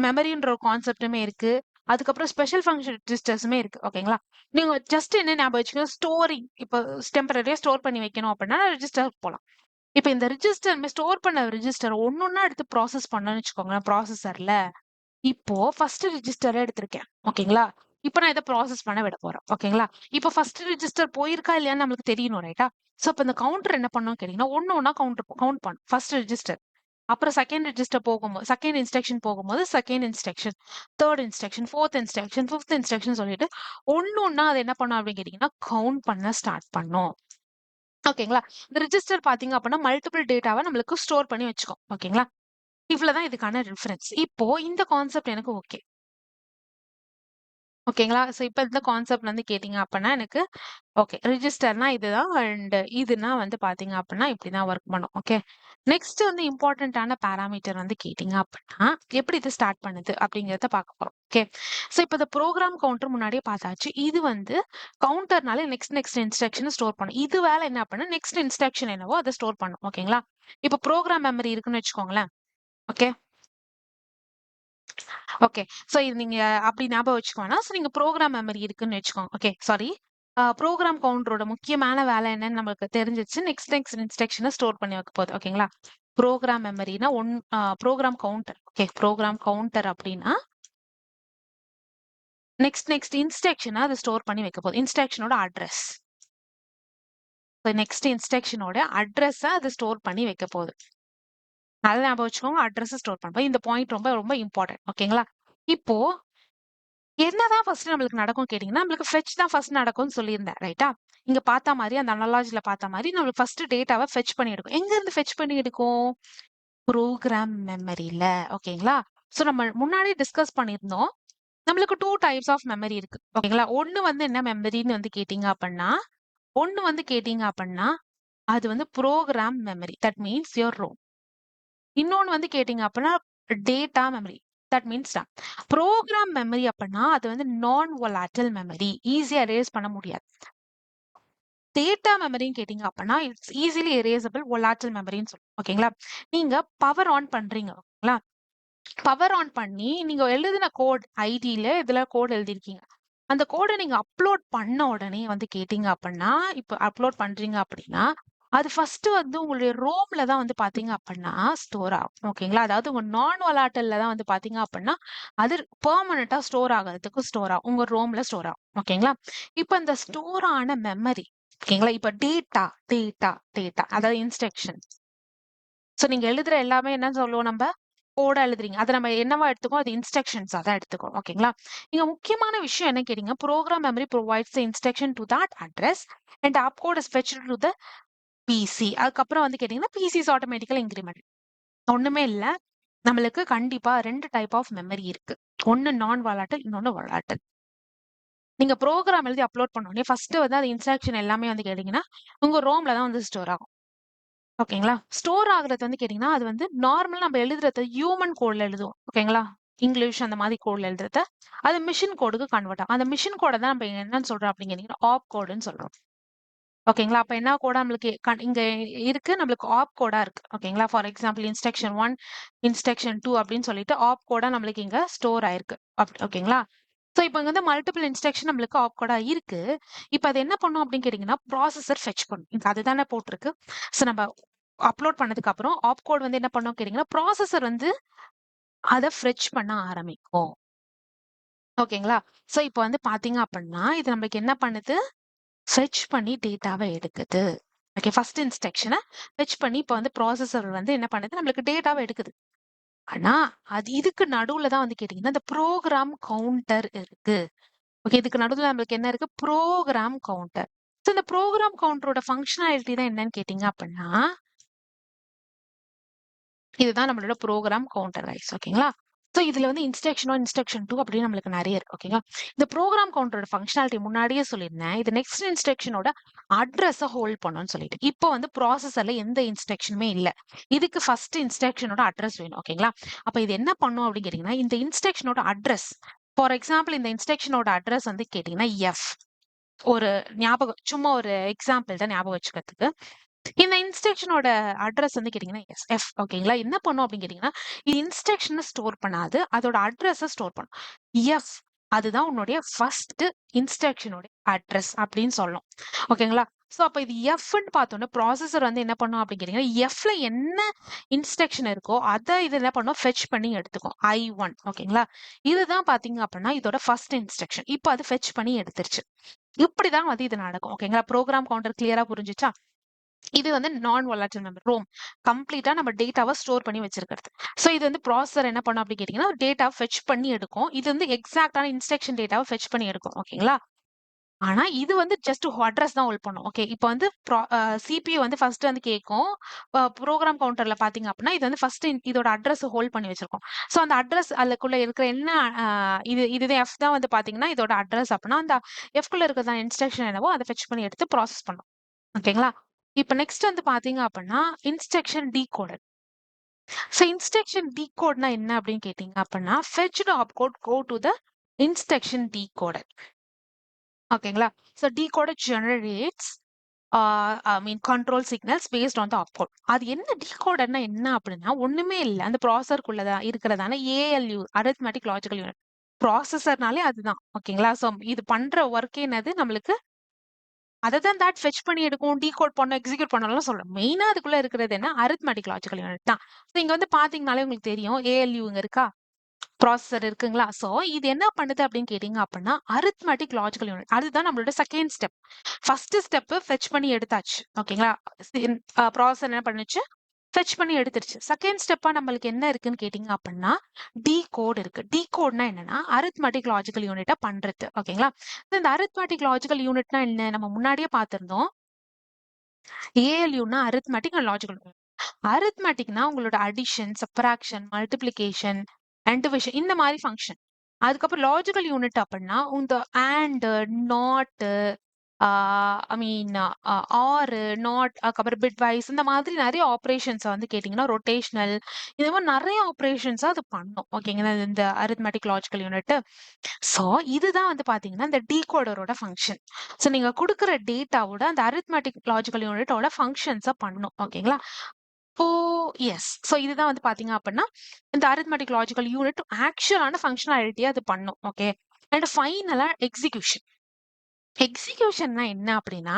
மெமரின்ற ஒரு கான்செப்ட்டுமே இருக்கு. அதுக்கப்புறம் ஸ்பெஷல் ஃபங்ஷன் ரிஜிஸ்டர்ஸுமே இருக்கு. ஓகேங்களா? நீங்க ஜஸ்ட் என்ன ஞாபகம் வச்சுக்கோங்க, ஸ்டோரிங். இப்போ டெம்பரரியா ஸ்டோர் பண்ணி வைக்கணும் அப்படின்னா ரிஜிஸ்டர் போலாம். இப்ப இந்த ரிஜிஸ்டர் ஸ்டோர் பண்ண ரிஜிஸ்டர் ஒன்னொன்னா எடுத்து ப்ராசஸ் பண்ணணும்னு வச்சுக்கோங்களேன் ப்ராசஸர்ல. இப்போ ஃபர்ஸ்ட் ரிஜிஸ்டர் எடுத்திருக்கேன். ஓகேங்களா? இப்ப நான் இத ப்ராசஸ் பண்ண விட போறேன். ஓகேங்களா? இப்ப ஃபர்ஸ்ட் ரிஜிஸ்டர் போயிருக்கா இல்லையான்னு நம்மளுக்கு தெரியணும், ரைட்டா? சோ அப்ப இந்த கவுண்டர் என்ன பண்ணும்னு கேட்டீங்கன்னா, ஒண்ணு ஒண்ணா கவுண்ட் பண்ணும். First register. அப்புறம் செகண்ட் ரெஜிஸ்டர் போகும்போது செகண்ட் இன்ஸ்ட்ரக்ஷன் போகும்போது second instruction, third instruction, fourth instruction, fifth instruction சொல்லிட்டு ஒண்ணு ஒண்ணா அது என்ன பண்ணும் அப்படின்னு கேட்டீங்கன்னா, கவுண்ட் பண்ண ஸ்டார்ட் பண்ணும். ஓகேங்களா? இந்த ரிஜிஸ்டர் பார்த்தீங்க அப்படின்னா, மல்டிபிள் டேட்டாவ நம்மளுக்கு ஸ்டோர் பண்ணி வச்சுக்கும். ஓகேங்களா? இவ்வளவுதான் இதுக்கான ரெஃபரன்ஸ். இப்போ இந்த கான்செப்ட் எனக்கு ஓகே. ஓகேங்களா? சோ இப்ப இந்த கான்செப்ட் வந்து கேட்டீங்க அப்பன்னா எனக்கு ஓகே. ரிஜிஸ்டர்னா இதுதான் அண்ட் இதுனா வந்து பார்த்தீங்க அப்பன்னா இப்படிதான் ஒர்க் பண்ணும். ஓகே. நெக்ஸ்ட் வந்து இம்பார்ட்டன்ட்டான பாராமீட்டர் வந்து கேட்டீங்க அப்பன்னா, எப்படி இது ஸ்டார்ட் பண்ணுது அப்படிங்கிறத பார்க்க போறோம். ஓகே. சோ இப்ப இந்த ப்ரோகிராம் கவுண்டர் முன்னாடியே பார்த்தாச்சு. இது வந்து கவுண்டர்னால நெக்ஸ்ட் இன்ஸ்ட்ரக்ஷன ஸ்டோர் பண்ணும். இது வேலை என்ன அப்படின்னா, நெக்ஸ்ட் இன்ஸ்ட்ரக்ஷன் என்னவோ அத ஸ்டோர் பண்ணும். ஓகேங்களா? இப்ப ப்ரோகிராம் மெமரி இருக்குன்னு வச்சுக்கோங்களேன். ஓகே. ஓகே. சோ இது நீங்க அப்படி ஞாபகம் வச்சுக்க வேணாம். சோ நீங்க ப்ரோகிராம் மெமரி இருக்குன்னு வச்சுக்கோங்க. ஓகே. சாரி. ப்ரோகிராம் கவுண்டரோட முக்கியமான வேலை என்னன்னு நமக்கு தெரிஞ்சிருச்சு. நெக்ஸ்ட் இன்ஸ்ட்ரக்ஷன ஸ்டோர் பண்ணி வைக்க போகுது. ஓகேங்களா? ப்ரோகிராம் மெமரினா program counter. Okay. Program counter அப்படின்னா, நெக்ஸ்ட் இன்ஸ்ட்ரக்ஷன அது ஸ்டோர் பண்ணி வைக்க போகுது. இன்ஸ்ட்ரக்ஷனோட அட்ரஸ். நெக்ஸ்ட் இன்ஸ்ட்ரக்ஷனோட அட்ரஸ அது ஸ்டோர் பண்ணி வைக்க போகுது. நல்லா ஞாபகம் வச்சுக்கோங்க. அட்ரஸ ஸ்டோர் பண்ணும். இந்த பாயிண்ட் ரொம்ப ரொம்ப இம்பார்ட்டன்ட். ஓகேங்களா? இப்போ என்னதான் ஃபர்ஸ்ட் நம்மளுக்கு நடக்கும் கேட்டீங்கன்னா, நம்மளுக்கு ஃபெட்ச் தான் ஃபர்ஸ்ட் நடக்கும்னு சொல்லியிருந்தேன். ரைட்டா? இங்க பார்த்த மாரி அந்த அனாலாஜில பார்த்த மாரி நம்மளுக்கு ஃபர்ஸ்ட் டேட்டாவ ஃபெட்ச் பண்ணி எடுக்கும். எங்க இருந்து ஃபெட்ச் பண்ணி எடுக்கும்? ப்ரோகிராம் மெமரில. ஓகேங்களா? சோ நம்ம முன்னாடியே டிஸ்கஸ் பண்ணியிருந்தோம். நம்மளுக்கு 2 டைப்ஸ் ஆஃப் மெமரி இருக்கு. ஓகேங்களா? ஒண்ணு வந்து என்ன மெமரின்னு வந்து கேட்டீங்க அப்பன்னா, ஒண்ணு வந்து கேட்டீங்க அப்பன்னா, அது வந்து program memory. That means your ROM. இன்னொன்னு வந்து கேட்டீங்க அப்பன்னா, data memory. That means RAM. Program memory அப்பன்னா, அது வந்து நான் வொலாட்டில் மெமரி. ஈஸியா எரேஸ் பண்ண முடியாது. டேட்டா மெமரின்னு கேட்டீங்க அப்பன்னா, இட்ஸ் ஈஸிலி எரேசபிள் வொலாட்டில் மெமரின்னு சொல்லுவோம். ஓகேங்களா? நீங்க பவர் ஆன் பண்றீங்க. ஓகேங்களா? பவர் ஆன் பண்ணி, நீங்க எழுதின கோட் ஐடில இதுல கோட் எழுதியிருக்கீங்க. அந்த கோட நீங்க அப்லோட் பண்ண உடனே வந்து கேட்டீங்க அப்பன்னா, இப்ப அப்லோட் பண்றீங்க அப்படின்னா, அது ஃபர்ஸ்ட் வந்து உங்களுடைய ரோம்ல தான் வந்து பார்த்தீங்க அப்பன்னா, ஸ்டோர் ஆகும். ஓகேங்களா? அதாவது உங்க நான் வொலாட்டில்ல தான் வந்து பார்த்தீங்க அப்பன்னா, அது பெர்மனன்ட்டா ஸ்டோர் ஆகுறதுக்கு ஸ்டோர் ஆகும். உங்க ரோம்ல ஸ்டோர் ஆகும். ஓகேங்களா? இப்ப இந்த ஸ்டோர் ஆன மெமரி ஓகேங்களா? இப்ப டேட்டா அதாவது இன்ஸ்ட்ரக்ஷன். சோ நீங்க எழுதுற எல்லாமே என்ன சொல்லுவோம் நம்ப? கோடா எழுதுறீங்க. அத நம்ம என்னவா எடுத்துக்குவோம்? அது இன்ஸ்ட்ரக்ஷன்ஸா தான் எடுத்துக்குவோம். ஓகேங்களா? இங்க முக்கியமான விஷயம் என்ன கேட்டீங்க? Program memory provides the instruction to that address and opcode is fetched to the PC. அதுக்கப்புறம் வந்து கேட்டீங்கன்னா, பிசி இஸ் ஆட்டோமேட்டிக்கல் இன்கிரிமெண்ட். ஒண்ணுமே இல்ல. நம்மளுக்கு கண்டிப்பா 2 டைப் ஆஃப் மெமரி இருக்கு. ஒண்ணு நான் வாலடைல், இன்னொன்னு வாலடைல். நீங்க ப்ரோகிராம் எழுதி அப்லோட் பண்ண உடனே ஃபர்ஸ்ட் வந்து அது இன்ஸ்ட்ரக்ஷன் எல்லாமே வந்து கேட்டீங்கன்னா, உங்க ரோம்ல தான் வந்து ஸ்டோர் ஆகும். ஓகேங்களா? ஸ்டோர் ஆகுறது வந்து கேட்டீங்கன்னா, அது வந்து நார்மலா நம்ம எழுதுறது ஹியூமன் கோட்ல எழுதுவோம். ஓகேங்களா? இங்கிலீஷ் அந்த மாதிரி கோட்ல எழுதுறத, அது மிஷின் கோடுக்கு கன்வெர்ட் ஆகும். அந்த மிஷின் கோட தான் நம்ம என்னன்னு சொல்றோம் அப்படின்னு கேட்டீங்கன்னா, ஆப் கோடுன்னு சொல்றோம். ஓகேங்களா? அப்ப என்ன கோடா நம்மளுக்கு இங்க இருக்கு. நம்மளுக்கு ஆப் கோடா இருக்கு. ஓகேங்களா? ஃபார் எக்ஸாம்பிள் இன்ஸ்ட்ரக்ஷன் 1, இன்ஸ்ட்ரக்ஷன் 2 அப்படின்னு சொல்லிட்டு ஆப் கோடா நம்மளுக்கு இங்க ஸ்டோர் ஆயிருக்கு. ஓகேங்களா? சோ இப்ப இங்க வந்து மல்டிபிள் இன்ஸ்ட்ரக்ஷன் நம்மளுக்கு ஆப் கோடா இருக்கு. இப்ப அது என்ன பண்ணும் அப்படின்னு கேட்டீங்கன்னா, ப்ராசஸர் ஃபெட்ச் பண்ணும். இங்க அதுதானே போட்டிருக்கு. சோ நம்ம அப்லோட் பண்ணதுக்கு அப்புறம் ஆப் கோட் வந்து என்ன பண்ணும் கேட்டீங்கன்னா, ப்ராசஸர் வந்து அத ஃபெட்ச் பண்ண ஆரம்பிக்கும். ஓகேங்களா? சோ இப்போ வந்து பாத்தீங்க அப்படின்னா, இது நம்மளுக்கு என்ன பண்ணுது? ஃபெட்ச் பண்ணி டேட்டாவ எடுக்குது. ஓகே. ஃபர்ஸ்ட் இன்ஸ்ட்ரக்ஷன ஃபெட்ச் பண்ணி இப்போ வந்து ப்ராசஸர் வந்து என்ன பண்ணுது? நம்மளுக்கு டேட்டாவ எடுக்குது. ஆனா, அது இதுக்கு நடுவுல தான் வந்து கேட்டீங்கன்னா, இந்த ப்ரோகிராம் கவுண்டர் இருக்கு. ஓகே. இதுக்கு நடுவுல நம்மளுக்கு என்ன இருக்கு? Program counter. சோ இந்த ப்ரோகிராம் கவுண்டரோட ஃபங்ஷனாலிட்டி தான் என்னன்னு கேட்டீங்க அப்படின்னா, இதுதான் நம்மளோட ப்ரோகிராம் கவுண்டர் கைஸ். ஓகேங்களா? சோ இதுல வந்து இன்ஸ்ட்ரக்ஷன் 1, இன்ஸ்ட்ரக்ஷன் 2 அப்படின்னு நம்மளுக்கு நெறைய இருக்கு. ஓகேங்களா? இந்த ப்ரோகிராம் கவுண்டரோட ஃபங்ஷனாலிட்டி முன்னாடியே சொல்லியிருந்தேன். இது நெக்ஸ்ட் இன்ஸ்ட்ரக்ஷனோட அட்ரஸ ஹோல்ட் பண்ணும்னு சொல்லிட்டு. இப்போ வந்து ப்ராசஸர்ல எந்த இன்ஸ்ட்ரக்ஷனுமே இல்ல. இதுக்கு ஃபர்ஸ்ட் இன்ஸ்ட்ரக்ஷனோட அட்ரஸ் வேணும். ஓகேங்களா? அப்ப இது என்ன பண்ணும் அப்படின்னு கேட்டீங்கன்னா, இந்த இன்ஸ்ட்ரக்ஷனோட அட்ரஸ் ஃபார் எக்ஸாம்பிள் இந்த இன்ஸ்ட்ரக்ஷனோட அட்ரஸ் வந்து கேட்டீங்கன்னா, எஃப். ஒரு ஞாபகம் சும்மா ஒரு எக்ஸாம்பிள் தான் ஞாபகம் வச்சுக்கிறதுக்கு. இந்த இன்ஸ்ட்ரக்ஷனோட அட்ரஸ் வந்து கேட்டீங்கன்னா, எஃப். ஓகேங்களா? என்ன பண்ணும் அப்படின்னு கேட்டீங்கன்னா, இது இன்ஸ்ட்ரக்ஷன ஸ்டோர் பண்ணாது. அதோட அட்ரஸ ஸ்டோர் பண்ணும். எஃப் அதுதான் உன்னுடைய ஃபர்ஸ்ட் இன்ஸ்ட்ரக்ஷனோட அட்ரஸ் அப்படின்னு சொல்லணும். ஓகேங்களா? சோ அப்ப இது எஃப்ன்னு பார்த்தோம்னா ப்ராசஸர் வந்து என்ன பண்ணும் அப்படின்னு கேட்டீங்கன்னா, எஃப்ல என்ன இன்ஸ்ட்ரக்ஷன் இருக்கோ அத இது என்ன பண்ணும்? ஃபெட்ச் பண்ணி எடுத்துக்கும். I1 ஓகேங்களா? இதுதான் பார்த்தீங்க அப்படின்னா, இதோட ஃபர்ஸ்ட் இன்ஸ்ட்ரக்ஷன். இப்ப அது ஃபெட்ச் பண்ணி எடுத்துருச்சு. இப்படிதான் வந்து இது நடக்கும். ஓகேங்களா? ப்ரோகிராம் கவுண்டர் கிளியரா புரிஞ்சுச்சா? இது வந்து நான் volatile மெமரி ரோம். கம்ப்ளீட்டா நம்ம டேட்டாவ ஸ்டோர் பண்ணி வச்சிருக்கிறது. சோ இது வந்து ப்ராசஸர் என்ன பண்ணும் அப்படி கேட்டீங்கன்னா, டேட்டாவ ஃபெட்ச் பண்ணி எடுக்கும். இது வந்து எக்ஸாக்ட்டான இன்ஸ்ட்ரக்ஷன் டேட்டாவ ஃபெட்ச் பண்ணி எடுக்கும். ஓகேங்களா? ஆனா இது வந்து ஜஸ்ட் அட்ரஸ் தான் ஹோல்ட் பண்ணும். ஓகே. இப்போ வந்து சிபியூ வந்து ஃபர்ஸ்ட் வந்து கேட்கும். ப்ரோகிராம் கவுண்டர்ல பார்த்தீங்க அப்படின்னா, இது வந்து ஃபர்ஸ்ட் இதோட அட்ரஸ் ஹோல்ட் பண்ணி வச்சிருக்கும். சோ அந்த அட்ரஸ் அதுக்குள்ள இருக்கிற என்ன இதுதான் எஃப் தான் வந்து பார்த்தீங்கன்னா, இதோட அட்ரஸ் அப்படின்னா, அந்த எஃப்குள்ள இருக்கிற இன்ஸ்ட்ரக்ஷன் என்னவோ அத ஃபெட்ச் பண்ணி எடுத்து ப்ராசஸ் பண்ணும். ஓகேங்களா? இப்ப நெக்ஸ்ட் வந்து பாத்தீங்க அப்படின்னா, இன்ஸ்ட்ரக்ஷன் டீகோடர். சோ இன்ஸ்ட்ரக்ஷன் டீகோட்னா என்ன அப்படின்னு கேட்டீங்க அப்படின்னா, fetched opcode go to the instruction decoder. ஓகேங்களா? So decoder generates I mean control signals based on the opcode. அது என்ன டீகோடர்னா என்ன அப்படின்னா, ஒண்ணுமே இல்ல. அந்த ப்ராசஸருக்குள்ளதா இருக்கிறதான ஏஎல்யூ அரித்மெட்டிக் லாஜிக்கல் யூனிட். ப்ராசஸர்னாலே அதுதான். ஓகேங்களா? சோ இது பண்ற ஒர்க் என்னது நம்மளுக்கு அதர் தேன் தட் ஃபெட்ச் பண்ணி எடுக்கும், டீகோட் பண்ணும், எக்ஸிக்யூட் பண்ணணும்லாம் சொல்றேன். மெயினா அதுக்குள்ள இருக்கிறது என்ன? அரித்மெட்டிக் லாஜிக்கல் யூனிட் தான். சோ இங்க வந்து பாத்தீங்கனாலே உங்களுக்கு தெரியும். ஏஎல்யூ இங்க இருக்கா? ப்ராசஸர் இருக்குங்களா? சோ இது என்ன பண்ணுது அப்படின்னு கேட்டீங்க அப்படின்னா, அரித்மெட்டிக் லாஜிக்கல் யூனிட். அதுதான் நம்மளோட second step. First step fetch பண்ணி எடுத்தாச்சு. ஓகேங்களா? ப்ராசஸர் என்ன பண்ணுச்சு? ஃபெட்ச் பண்ணி எடுத்துருச்சு. செகண்ட் ஸ்டெப்பா நம்மளுக்கு என்ன இருக்குன்னு கேட்டீங்க அப்படின்னா, டீகோட் இருக்கு. டீகோட்னா என்னன்னா, அரித்மெட்டிக் லாஜிக்கல் யூனிட்ட பண்றது. ஓகேங்களா? இந்த அரித்மெட்டிக் லாஜிக்கல் யூனிட்னா என்ன? நம்ம முன்னாடியே பார்த்திருந்தோம். ஏஎல்யூன்னா அரித்மெட்டிக் அண்ட் லாஜிக்கல். அரித்மெட்டிக்னா உங்களோட addition, subtraction, multiplication, and division இந்த மாதிரி ஃபங்க்ஷன். அதுக்கப்புறம் லாஜிக்கல் யூனிட் அப்படின்னா இந்த and, not, I mean or, not, அதுக்கப்புறம் பிட் வைஸ் இந்த மாதிரி நிறைய ஆப்ரேஷன்ஸ் வந்து கேட்டிங்கன்னா ரொட்டேஷனல் இந்த மாதிரி நிறைய ஆப்ரேஷன்ஸ் அது பண்ணும். ஓகேங்களா? இந்த அரித்மெட்டிக் லாஜிக்கல் யூனிட். ஸோ இதுதான் வந்து பாத்தீங்கன்னா இந்த டீகோடரோட ஃபங்க்ஷன். ஸோ நீங்க கொடுக்குற டேட்டாவோட அந்த அரித்மெட்டிக் லாஜிக்கல் யூனிட்டோட ஃபங்க்ஷன்ஸை பண்ணும். ஓகேங்களா? இப்போ எஸ். ஸோ இதுதான் வந்து பாத்தீங்க அப்படின்னா இந்த அரித்மெட்டிக் லாஜிக்கல் யூனிட் ஆக்சுவலான ஃபங்க்ஷனாலிட்டியை அது பண்ணும். ஓகே. அண்ட் ஃபைனலா எக்ஸிகியூஷன். எக்ஸிகியூஷன்னா என்ன அப்படின்னா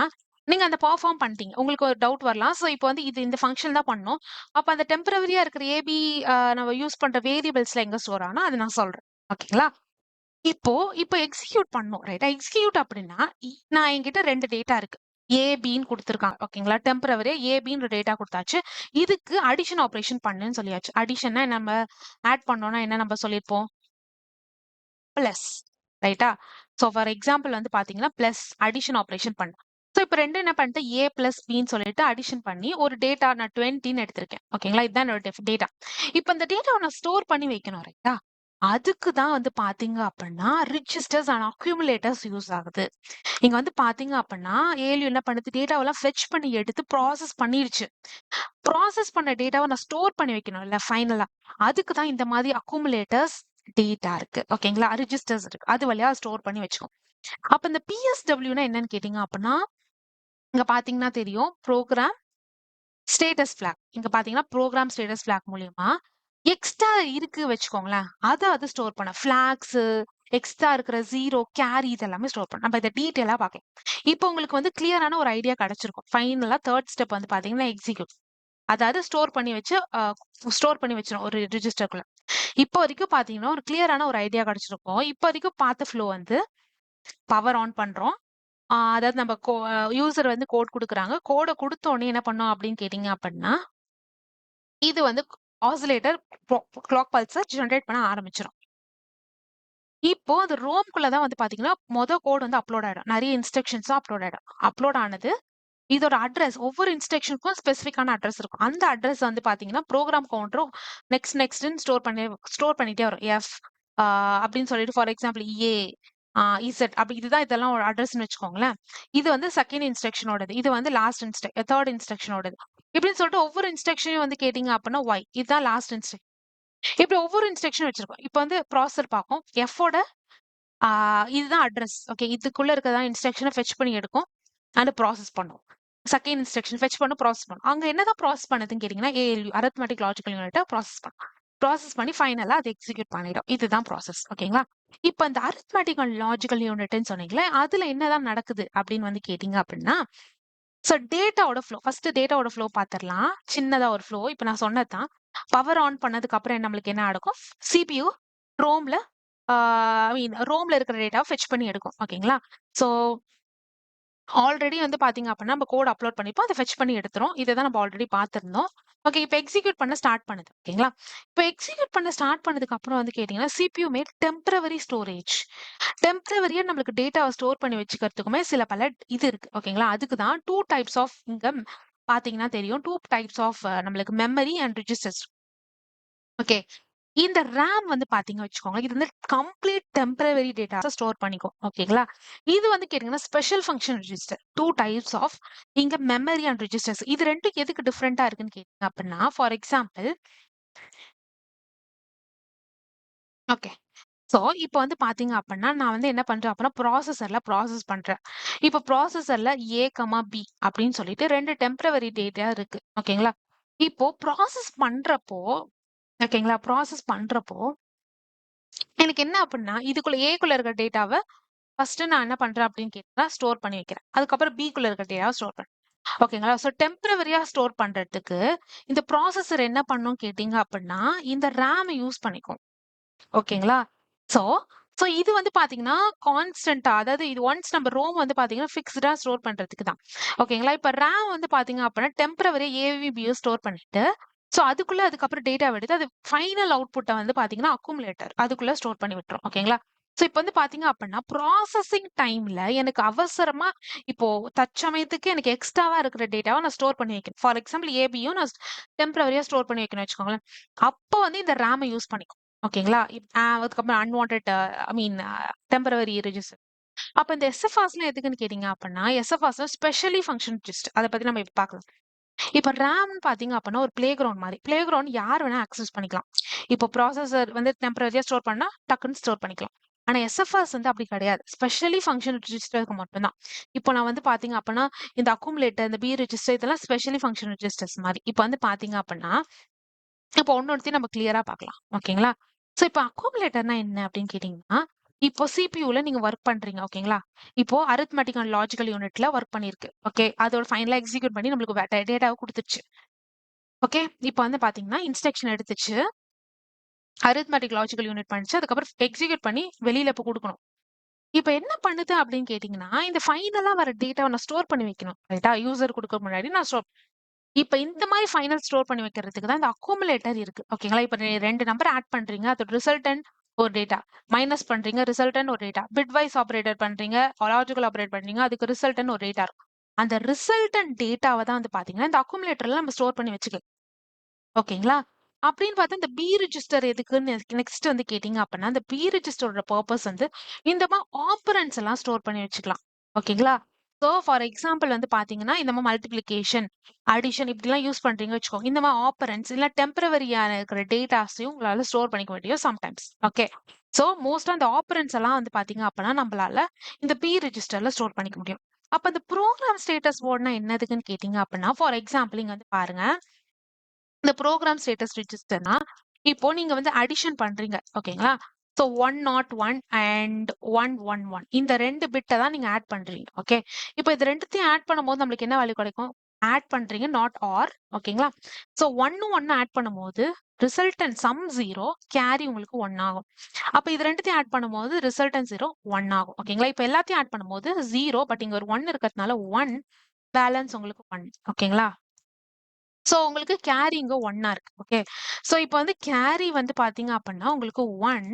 நீங்க அந்த பெர்ஃபார்ம் பண்ணிட்டீங்க. உங்களுக்கு ஒரு டவுட் வரலாம். ஸோ இப்போ வந்து இது இந்த ஃபங்க்ஷன் தான் பண்ணணும். அப்ப அந்த டெம்பரவரியா இருக்கிற ஏபி நம்ம யூஸ் பண்ற வேரியபிள்ஸ்ல எங்க ஸ்டோர் ஆனா அது நான் சொல்றேன். ஓகேங்களா? இப்போ இப்போ எக்ஸிக்யூட் பண்ணணும். ரைட்டா? எக்ஸிக்யூட் அப்படின்னா, நான் என்கிட்ட 2 டேட்டா இருக்கு. ஏ, பின்னு குடுத்துருக்காங்க. ஓகேங்களா? டெம்பரவரியா ஏ, பின்ற டேட்டா குடுத்தாச்சு. இதுக்கு அடிஷன் ஆப்பரேஷன் பண்ணுன்னு சொல்லியாச்சு. அடிஷன்னா நம்ம ஆட் பண்ணோம்னா என்ன நம்ம சொல்லியிருப்போம்? பிளஸ். ரைட்டா? ஸோ ஃபார் எக்ஸாம்பிள் வந்து பார்த்தீங்கன்னா, பிளஸ் அடிஷன் ஆப்பரேஷன் பண்ணேன். ஸோ இப்போ 2 என்ன பண்ணிட்டேன்? ஏ பிளஸ் பின்னு சொல்லிட்டு அடிஷன் பண்ணி ஒரு டேட்டா நான் 20ன்னு எடுத்திருக்கேன். ஓகேங்களா? இதுதான் என்னோட டேட்டா. இப்போ இந்த டேட்டாவ நான் ஸ்டோர் பண்ணி வைக்கணும். ரைட்டா? அதுக்கு தான் வந்து பார்த்தீங்க அப்படின்னா, ரிஜிஸ்டர்ஸ் அண்ட் அக்யூமுலேட்டர்ஸ் யூஸ் ஆகுது. இங்க வந்து பார்த்தீங்க அப்படின்னா, ஏஎல்யூ என்ன பண்ணுது? டேட்டாவெல்லாம் ஃபெட்ச் பண்ணி எடுத்து ப்ராசஸ் பண்ணிருச்சு. ப்ராசஸ் பண்ண டேட்டாவ நான் ஸ்டோர் பண்ணி வைக்கணும்ல ஃபைனலா. அதுக்கு தான் இந்த மாதிரி அக்குமுலேட்டர்ஸ் டேட்டா இருக்கு. ஓகேங்களா? ரிஜிஸ்டர்ஸ் இருக்கு. அது வழியா ஸ்டோர் பண்ணி வச்சுக்கும். அப்ப இந்த பிஎஸ்டபிள்யூன்னா என்னன்னு கேட்டீங்க அப்படின்னா, இங்க பார்த்தீங்கன்னா தெரியும். Program status flag. இங்க பார்த்தீங்கன்னா, ப்ரோகிராம் ஸ்டேட்டஸ் ஃபிளாக் மூலியமா எக்ஸ்ட்ரா இருக்கு வச்சுக்கோங்களேன். அத அது ஸ்டோர் பண்ண. ஃபிளாக்ஸு, எக்ஸ்ட்ரா இருக்கிற 0, கேரி இது எல்லாமே ஸ்டோர் பண்ண. நம்ம இத டீட்டெயிலா பார்க்கலாம். இப்போ உங்களுக்கு வந்து கிளியரான ஒரு ஐடியா கிடைச்சிருக்கும். ஃபைனலா 3 ஸ்டெப் வந்து பார்த்தீங்கன்னா, எக்ஸிக்யூட். அதாவது ஸ்டோர் பண்ணி வச்சு ஸ்டோர் பண்ணி வச்சிரும் ஒரு ரிஜிஸ்டருக்குள்ள. இப்போ வரைக்கும் பாத்தீங்கன்னா ஒரு கிளியரான ஒரு ஐடியா கிடைச்சிருக்கும். இப்போ வரைக்கும் பார்த்த ஃப்ளோ வந்து பவர் ஆன் பண்றோம். அதாவது நம்ம யூசர் வந்து கோட் குடுக்குறாங்க. கோட குடுத்த உடனே என்ன பண்ணோம் அப்படின்னு கேட்டீங்க அப்படின்னா, இது வந்து ஆசிலேட்டர் கிளாக் பல்ஸ ஜெனரேட் பண்ண ஆரம்பிச்சிரும். இப்போ அது ரோம்குள்ள தான் வந்து பாத்தீங்கன்னா, கோட் வந்து அப்லோட் ஆயிடும். நெறைய இன்ஸ்ட்ரக்ஷன்ஸும் அப்லோட் ஆயிடும். அப்லோட் ஆனது இதோட அட்ரஸ் ஒவ்வொரு இன்ஸ்ட்ரக்ஷனுக்கும் ஸ்பெசிஃபிக்கான அட்ரஸ் இருக்கும். அந்த அட்ரஸ் வந்து பாத்தீங்கன்னா, ப்ரோகிராம் கவுண்டரும் நெக்ஸ்ட்ன்னு ஸ்டோர் பண்ணிட்டே வரும். ஆ அப்படின்னு சொல்லிட்டு ஃபார் எக்ஸாம்பிள் ஏ, இசட் அப்படி இதெல்லாம் ஒரு அட்ரஸ்ன்னு வச்சுக்கோங்களேன். இது வந்து செகண்ட் இன்ஸ்ட்ரக்ஷனோடது. இது வந்து தேர்ட் இன்ஸ்ட்ரக்ஷனோடது. இப்படின்னு சொல்லிட்டு ஒவ்வொரு இன்ஸ்ட்ரக்ஷனையும் வந்து கேட்டீங்க அப்படின்னா ஒய். இதுதான் லாஸ்ட் இன்ஸ்ட்ரக்ஷன். இப்படி ஒவ்வொரு இன்ஸ்ட்ரக்ஷன் வச்சிருக்கோம். இப்போ வந்து ப்ராசஸர் பார்க்கும். எஃபோட இதுதான் அட்ரஸ். ஓகே. இதுக்குள்ள இருக்கிறதா இன்ஸ்ட்ரக்ஷன ஃபெட்ச் பண்ணி எடுக்கும். அண்ட் ப்ராசஸ் பண்ணும். செகண்ட் இன்ஸ்ட்ரக்ஷன் ஃபெட்ச் பண்ணும், ப்ராசஸ் பண்ணும். அங்க என்னதான் ப்ராசஸ் பண்ணுதுன்னு கேட்டீங்கன்னா, ஏஎல்யூ அரித்மெட்டிக் லாஜிக்கல் யூனிட்ட ப்ராசஸ் பண்ணும். ப்ராசஸ் பண்ணி ஃபைனலா அது எக்ஸிக்யூட் பண்ணிடும். இதுதான் ப்ராசஸ். ஓகேங்களா? இப்ப இந்த அரித்மெட்டிக் அண்ட் லாஜிக்கல் யூனிட்ன்னு சொன்னீங்களே, அதுல என்னதான் நடக்குது அப்படின்னு வந்து கேட்டீங்க அப்படின்னா, ஸோ டேட்டாவோட ஃப்ளோ ஃபர்ஸ்ட் டேட்டாவோட ஃப்ளோ பார்த்துரலாம். சின்னதா ஒரு ஃப்ளோ. இப்ப நான் சொன்னதுதான். பவர் ஆன் பண்ணதுக்கு அப்புறம் நம்மளுக்கு என்ன நடக்கும்? சிபியு ரோம்ல ஐ மீன் ரோம்ல இருக்கிற டேட்டாவை ஃபெட்ச் பண்ணி எடுக்கும். ஓகேங்களா? ஸோ ஆல்ரெடி வந்து பாத்தீங்க அப்படின்னா நம்ம கோட் அப்லோட் பண்ணிப்போம். அதை ஃபெட்ச் பண்ணி எடுத்துரும். இதை தான் நம்ம ஆல்ரெடி பார்த்திருந்தோம். ஓகே. இப்போ எக்ஸிக்யூட் பண்ண ஸ்டார்ட் பண்ணுது. ஓகேங்களா? இப்போ எக்ஸிக்யூட் பண்ண ஸ்டார்ட் பண்ணதுக்கு அப்புறம் வந்து கேட்டீங்கன்னா, சிபியூ மேக் டெம்பரவரி ஸ்டோரேஜ். டெம்பரவரியா நம்மளுக்கு டேட்டாவை ஸ்டோர் பண்ணி வச்சுக்கிறதுக்குமே சில பல இது இருக்கு. ஓகேங்களா? அதுக்கு தான் 2 டைப்ஸ் ஆஃப் இங்க பாத்தீங்கன்னா தெரியும். 2 டைப்ஸ் ஆஃப் நம்மளுக்கு மெமரி அண்ட் ரிஜிஸ்டர்ஸ். ஓகே. இந்த RAM வந்து பாத்தீங்க வச்சுக்கோங்க. இது வந்து கம்ப்ளீட் டெம்பரவரி டேட்டாஸ ஸ்டோர் பண்ணிக்கும். ஓகேங்களா? இது வந்து கேட்டீங்கன்னா, special function register. 2 types of இங்க மெமரி அண்ட் ரிஜிஸ்டர்ஸ். இது 2ம் எதுக்கு டிஃபரெண்டா இருக்குன்னு கேட்டீங்க அப்படின்னா, ஃபார் எக்ஸாம்பிள் ஓகே. ஸோ, இப்போ வந்து பாத்தீங்க அப்படின்னா, நான் வந்து என்ன பண்றேன் அப்படின்னா, ப்ராசஸர்ல ப்ராசஸ் பண்றேன். இப்போ ப்ராசஸர்ல A, B அப்படின்னு சொல்லிட்டு 2 டெம்பரவரி டேட்டா இருக்கு. ஓகேங்களா? இப்போ ப்ராசஸ் பண்றப்போ ஓகேங்களா? ப்ராசஸ் பண்றப்போ எனக்கு என்ன அப்படின்னா, இதுக்குள்ள ஏக்குள்ள இருக்க டேட்டாவ ஃபர்ஸ்ட் நான் என்ன பண்றேன் அப்படின்னு கேட்டா, ஸ்டோர் பண்ணி வைக்கிறேன். அதுக்கப்புறம் பிக்குள்ள இருக்க டேட்டாவ ஸ்டோர் பண்றேன். ஓகேங்களா? ஸோ டெம்பரவரியா ஸ்டோர் பண்றதுக்கு இந்த ப்ராசஸர் என்ன பண்ணும் கேட்டீங்க அப்படின்னா, இந்த RAM யூஸ் பண்ணிக்கும். ஓகேங்களா? ஸோ ஸோ இது வந்து பாத்தீங்கன்னா, கான்ஸ்டன்ட்டா அதாவது இது ஒன்ஸ் நம்ம ரோம் வந்து பாத்தீங்கன்னா, ஃபிக்ஸ்டா ஸ்டோர் பண்றதுக்கு தான். ஓகேங்களா? இப்ப RAM வந்து பாத்தீங்க அப்படின்னா, டெம்பரவரியா ஏவிபிய ஸ்டோர் பண்ணிட்டு, ஸோ அதுக்கப்புறம் டேட்டாவ எடுத்து அது ஃபைனல் அவுட்புட்ட வந்து பாத்தீங்கன்னா, அக்குமுலேட்டர் அதுக்குள்ள ஸ்டோர் பண்ணி விட்டுரும். ஓகேங்களா? ஸோ இப்ப வந்து பாத்தீங்க அப்படின்னா, ப்ராசஸிங் டைம்ல எனக்கு அவசரமா இப்போ தற்சமயத்துக்கு எனக்கு எக்ஸ்ட்ராவா இருக்கிற டேட்டாவ நான் ஸ்டோர் பண்ணி வைக்கிறேன். ஃபார் எக்ஸாம்பிள் ஏபியும் நான் டெம்பரவரியா ஸ்டோர் பண்ணி வைக்கணும்னு வச்சுக்கோங்களேன். அப்போ வந்து இந்த RAM யூஸ் பண்ணிக்கும். ஓகேங்களா? அதுக்கப்புறம் அன்வான்டட் ஐ மீன் டெம்பரவரி ரெஜிஸ்டர். அப்ப இந்த எஸ்எஃப்ஆர்ஸ்லாம் எதுக்குன்னு கேட்டீங்க அப்படின்னா, எஸ்எஃப்ஆர்ஸ் ஸ்பெஷலி ஃபங்ஷன் ரெஜிஸ்டர். அத பத்தி நம்ம இப்ப பார்க்கலாம். இப்ப RAMன்னு பாத்தீங்க அப்படின்னா, ஒரு பிளே கிரவுண்ட் மாரி. பிளே கிரவுண்ட் யார் வேணா ஆக்சஸ் பண்ணிக்கலாம். இப்போ ப்ராசஸர் வந்து டெம்பரரியா ஸ்டோர் பண்ணா, டக்குன்னு ஸ்டோர் பண்ணிக்கலாம். ஆனா எஸ்எஃப்ஆர்ஸ் வந்து அப்படி கிடையாது. ஸ்பெஷலி ஃபங்ஷன் ரெஜிஸ்டருக்கு மட்டும் தான். இப்போ நான் வந்து பாத்தீங்க அப்படின்னா, இந்த அக்குமுலேட்டர், இந்த பி ரெஜிஸ்டர் இதெல்லாம் ஸ்பெஷலி ஃபங்ஷன் ரெஜிஸ்டர்ஸ் மாரி. இப்ப வந்து பாத்தீங்க அப்படின்னா, இப்போ ஒண்ணொண்ணுத்தையும் நம்ம கிளியரா பார்க்கலாம். ஓகேங்களா? சோ இப்போ அக்குமுலேட்டர்னா என்ன அப்படின்னு கேட்டீங்கன்னா, இப்போ சிபியூல நீங்க ஒர்க் பண்றீங்க. ஓகேங்களா? இப்போ அரித்மெட்டிக் அண்ட் லாஜிக்கல் யூனிட்ல ஒர்க் பண்ணிருக்கு. ஓகே. அதோட ஃபைனலா எக்ஸிக்யூட் பண்ணி நம்மளுக்கு டேட்டாவ குடுத்துருச்சு. ஓகே. இப்போ வந்து பாத்தீங்கன்னா, இன்ஸ்ட்ரக்ஷன் எடுத்துச்சு. அரித்மெட்டிக் லாஜிக்கல் யூனிட் பண்ணுச்சு. அதுக்கப்புறம் எக்ஸிக்யூட் பண்ணி வெளியில இப்ப குடுக்கணும். இப்ப என்ன பண்ணுது அப்படின்னு கேட்டீங்கன்னா, இந்த ஃபைனலா வர டேட்டாவ நான் ஸ்டோர் பண்ணி வைக்கணும். ரைட்டா? யூசர் குடுக்க முன்னாடி நான் இப்ப இந்த மாரி ஃபைனல் ஸ்டோர் பண்ணி வைக்கிறதுக்கு தான் இந்த அக்குமுலேட்டர் இருக்கு. ஓகேங்களா? இப்ப 2 நம்பர் ஆட் பண்றீங்க. அதோட ரிசல்டன்ட் ஒரு டேட்டா. மைனஸ் பண்றீங்க. ரிசல்டன்ட் ஒரு டேட்டா. பிட்வைஸ் ஆப்பரேட்டர் பண்றீங்க. லாஜிக்கல் ஆப்பரேட் பண்றீங்க. அதுக்கு ரிசல்டன்ட் ஒரு டேட்டா இருக்கும். அந்த ரிசல்டன்ட் டேட்டாவ தான் வந்து பாத்தீங்கன்னா, இந்த அக்குமுலேட்டர்ல நம்ம ஸ்டோர் பண்ணி வச்சுக்கலாம். ஓகேங்களா? அப்படின்னு பார்த்தா இந்த பி ரிஜிஸ்டர் எதுக்குன்னு நெக்ஸ்ட் வந்து கேட்டீங்க அப்படின்னா, இந்த பி ரிஜிஸ்டரோட பர்ப்பஸ் வந்து இந்த மாரி ஆப்பரண்ட்ஸ் எல்லாம் ஸ்டோர் பண்ணி வச்சுக்கலாம். ஓகேங்களா? சோ ஃபார் எக்ஸாம்பிள் வந்து பார்த்தீங்கன்னா, இந்த மாரி மல்டிப்ளிகேஷன், அடிஷன் இப்படிலாம் யூஸ் பண்றீங்க வச்சுக்கோங்க. இந்த மாரி ஆப்பரண்ட்ஸ் இல்ல டெம்பரவரியா இருக்கிற டேட்டாஸையும் உங்களால ஸ்டோர் பண்ணிக்க முடியும் சம்டைம்ஸ். ஓகே. சோ மோஸ்ட்டா இந்த ஆப்பரண்ட்ஸ் எல்லாம் வந்து பார்த்தீங்க அப்படின்னா, நம்மளால இந்த பி ரிஜிஸ்டர்ல ஸ்டோர் பண்ணிக்க முடியும். அப்ப இந்த புரோகிராம் ஸ்டேட்டஸ் வேர்ட்னா என்னதுக்குன்னு கேட்டீங்க அப்படின்னா, ஃபார் எக்ஸாம்பிள் இங்க வந்து பாருங்க. இந்த ப்ரோகிராம் ஸ்டேட்டஸ் ரிஜிஸ்டர்னா, இப்போ நீங்க வந்து அடிஷன் பண்றீங்க. ஓகேங்களா? ஸோ 101 அண்ட் 111 இந்த 2 பிட்ட தான் நீங்க ஆட் பண்றீங்க. ஓகே. இப்போ இது 2த்தையும் ஆட் பண்ணும்போது நம்மளுக்கு என்ன வேல்யூ கிடைக்கும்? ஆட் பண்றீங்க நாட் ஆர். ஓகேங்களா? ஸோ 1 1 ஆட் பண்ணும்போது ரிசல்டன்ட் சம் 0 கேரி உங்களுக்கு 1 ஆகும். அப்ப இது ரெண்டுத்தையும் ஆட் பண்ணும்போது ரிசல்டன்ட் 0 1 ஆகும். ஓகேங்களா? இப்ப எல்லாத்தையும் ஆட் பண்ணும்போது 0 பட் இங்க ஒரு 1 இருக்கிறதுனால 1 பேலன்ஸ் உங்களுக்கு 1. ஓகேங்களா? சோ உங்களுக்கு கேரி இங்க 1 இருக்கு. ஓகே. சோ இப்போ வந்து கேரி வந்து பாத்தீங்க அப்படின்னா உங்களுக்கு 1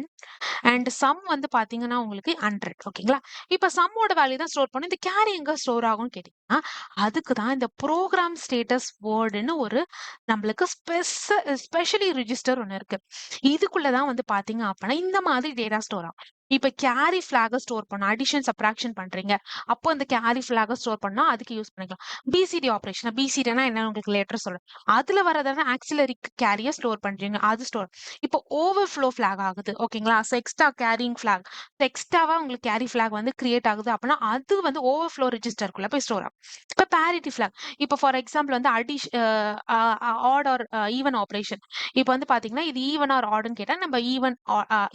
அண்ட் சம் வந்து பாத்தீங்கன்னா உங்களுக்கு 100. ஓகேங்களா? இப்ப சம்மோட வேல்யூ தான் ஸ்டோர் பண்ணும். இந்த கேரி எங்க ஸ்டோர் ஆகும்னு கேட்டீங்கன்னா, அதுக்கு தான் இந்த ப்ரோக்ராம் ஸ்டேட்டஸ் வேர்டுன்னு ஒரு நம்மளுக்கு ஸ்பெஷலி ரிஜிஸ்டர் ஒண்ணு இருக்கு. இதுக்குள்ள தான் வந்து பாத்தீங்க அப்படின்னா இந்த மாதிரி டேட்டா ஸ்டோர் ஆகும். இப்ப கேரி ஃபிளாக ஸ்டோர் பண்ண அடிஷன் சப்ராக்ஷன் பண்றீங்க. அப்போ இந்த கேரி ஃபிளாக ஸ்டோர் பண்ணா அதுக்கு யூஸ் பண்ணிக்கலாம். பிசிடி ஆபரேஷன் பிசிடினா என்ன உங்களுக்கு லேட்டர் சொல்றேன். அதுல வரதான ஆக்சிலரி கேரிய ஸ்டோர் பண்றீங்க. அது ஸ்டோர். இப்போ ஓவர்ஃப்ளோ ஃபிளாக் ஆகுது. ஓகேங்களா? So extra carrying flag. எக்ஸ்ட்ராவா உங்களுக்கு கேரி ஃபிளாக் வந்து கிரியேட் ஆகுது அப்படின்னா அது வந்து ஓவர்ஃப்ளோ ரெஜிஸ்டருக்குள்ள போய் ஸ்டோர் ஆகும். இப்ப பேரிட்டி ஃபிளாக். இப்போ ஃபார் எக்ஸாம்பிள் வந்து ஆட் ஆர் ஈவன் ஆபரேஷன். இப்போ வந்து பாத்தீங்கன்னா இது ஈவன் ஆர் ஆடுன்னு கேட்டா நம்ம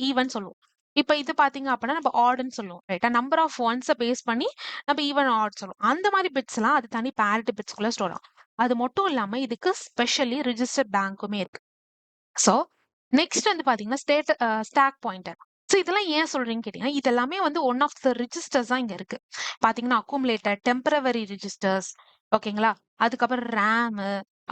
ஈவன் சொல்லுவோம். இப்ப இது பாத்தீங்க அப்படின்னா நம்ம ஆடுன்னு சொல்லுவோம். ரைட்டா? நம்பர் ஆஃப் ஒன்ஸ பேஸ் பண்ணி நம்ம ஈவன் ஆட் சொல்லுவோம். அந்த மாதிரி பிட்ஸ் எல்லாம் அது தனி பேரிட்டி பிட்ஸ்குள்ள ஸ்டோர் ஆகும். அது மட்டும் இல்லாம இதுக்கு ஸ்பெஷலி ரிஜிஸ்டர் பேங்க்குமே இருக்கு. சோ நெக்ஸ்ட் வந்து பாத்தீங்கன்னா ஸ்டாக் பாயிண்டர். சோ இதெல்லாம் ஏன் சொல்றீங்கன்னு கேட்டீங்கன்னா இது எல்லாமே வந்து ஒன் ஆஃப் த ரிஜிஸ்டர்ஸ் தான் இங்க இருக்கு. பாத்தீங்கன்னா அக்குமுலேட்டர், டெம்பரவரி ரிஜிஸ்டர்ஸ், ஓகேங்களா? அதுக்கப்புறம் ரேம்,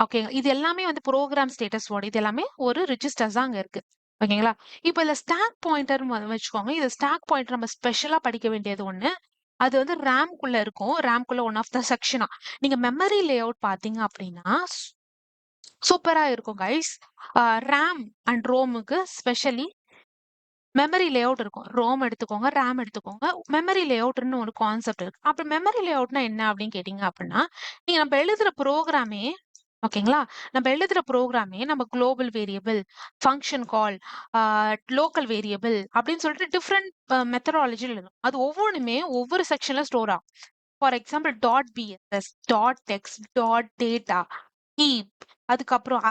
ஓகே, இது எல்லாமே வந்து ப்ரோக்ராம் ஸ்டேட்டஸ் வேர்டு. இது எல்லாமே ஒரு ரிஜிஸ்டர்ஸ் தான் அங்க இருக்கு. ஓகேங்களா? இப்போ இதுல ஸ்டாக் பாயிண்டர் வச்சுக்கோங்க. இது ஸ்டாக் பாயிண்டர் நம்ம ஸ்பெஷலா படிக்க வேண்டியது ஒண்ணு. அது வந்து ரேம்குள்ள இருக்கும். ரேம்குள்ள ஒன் ஆஃப் த செக்ஷனா. நீங்க மெமரி லேஅவுட் பாத்தீங்க அப்படின்னா சூப்பரா இருக்கும் கைஸ். ரேம் அண்ட் ரோமுக்கு ஸ்பெஷலி மெமரி லேஅவுட் இருக்கும். ரோம் எடுத்துக்கோங்க, ரேம் எடுத்துக்கோங்க. மெமரி லேஅவுட்ன்னு ஒரு கான்செப்ட் இருக்கு. அப்ப மெமரி லேஅவுட்னா என்ன அப்படின்னு கேட்டீங்க அப்படின்னா, நீங்க நம்ம எழுதுற ப்ரோகிராமே ஓகேங்களா? நம்ம எழுதுற ப்ரோகிராமே நம்ம குளோபல் வேரியபிள், ஃபங்ஷன் கால், லோக்கல் வேரியபிள் அப்படின்னு சொல்லிட்டு டிஃப்ரெண்ட் மெத்தடாலஜில எழுதும். அது ஒவ்வொன்னுமே ஒவ்வொரு செக்ஷன்ல ஸ்டோர் ஆகும். For example dot BSS, dot text, dot data, heap, அதுக்கப்புறம்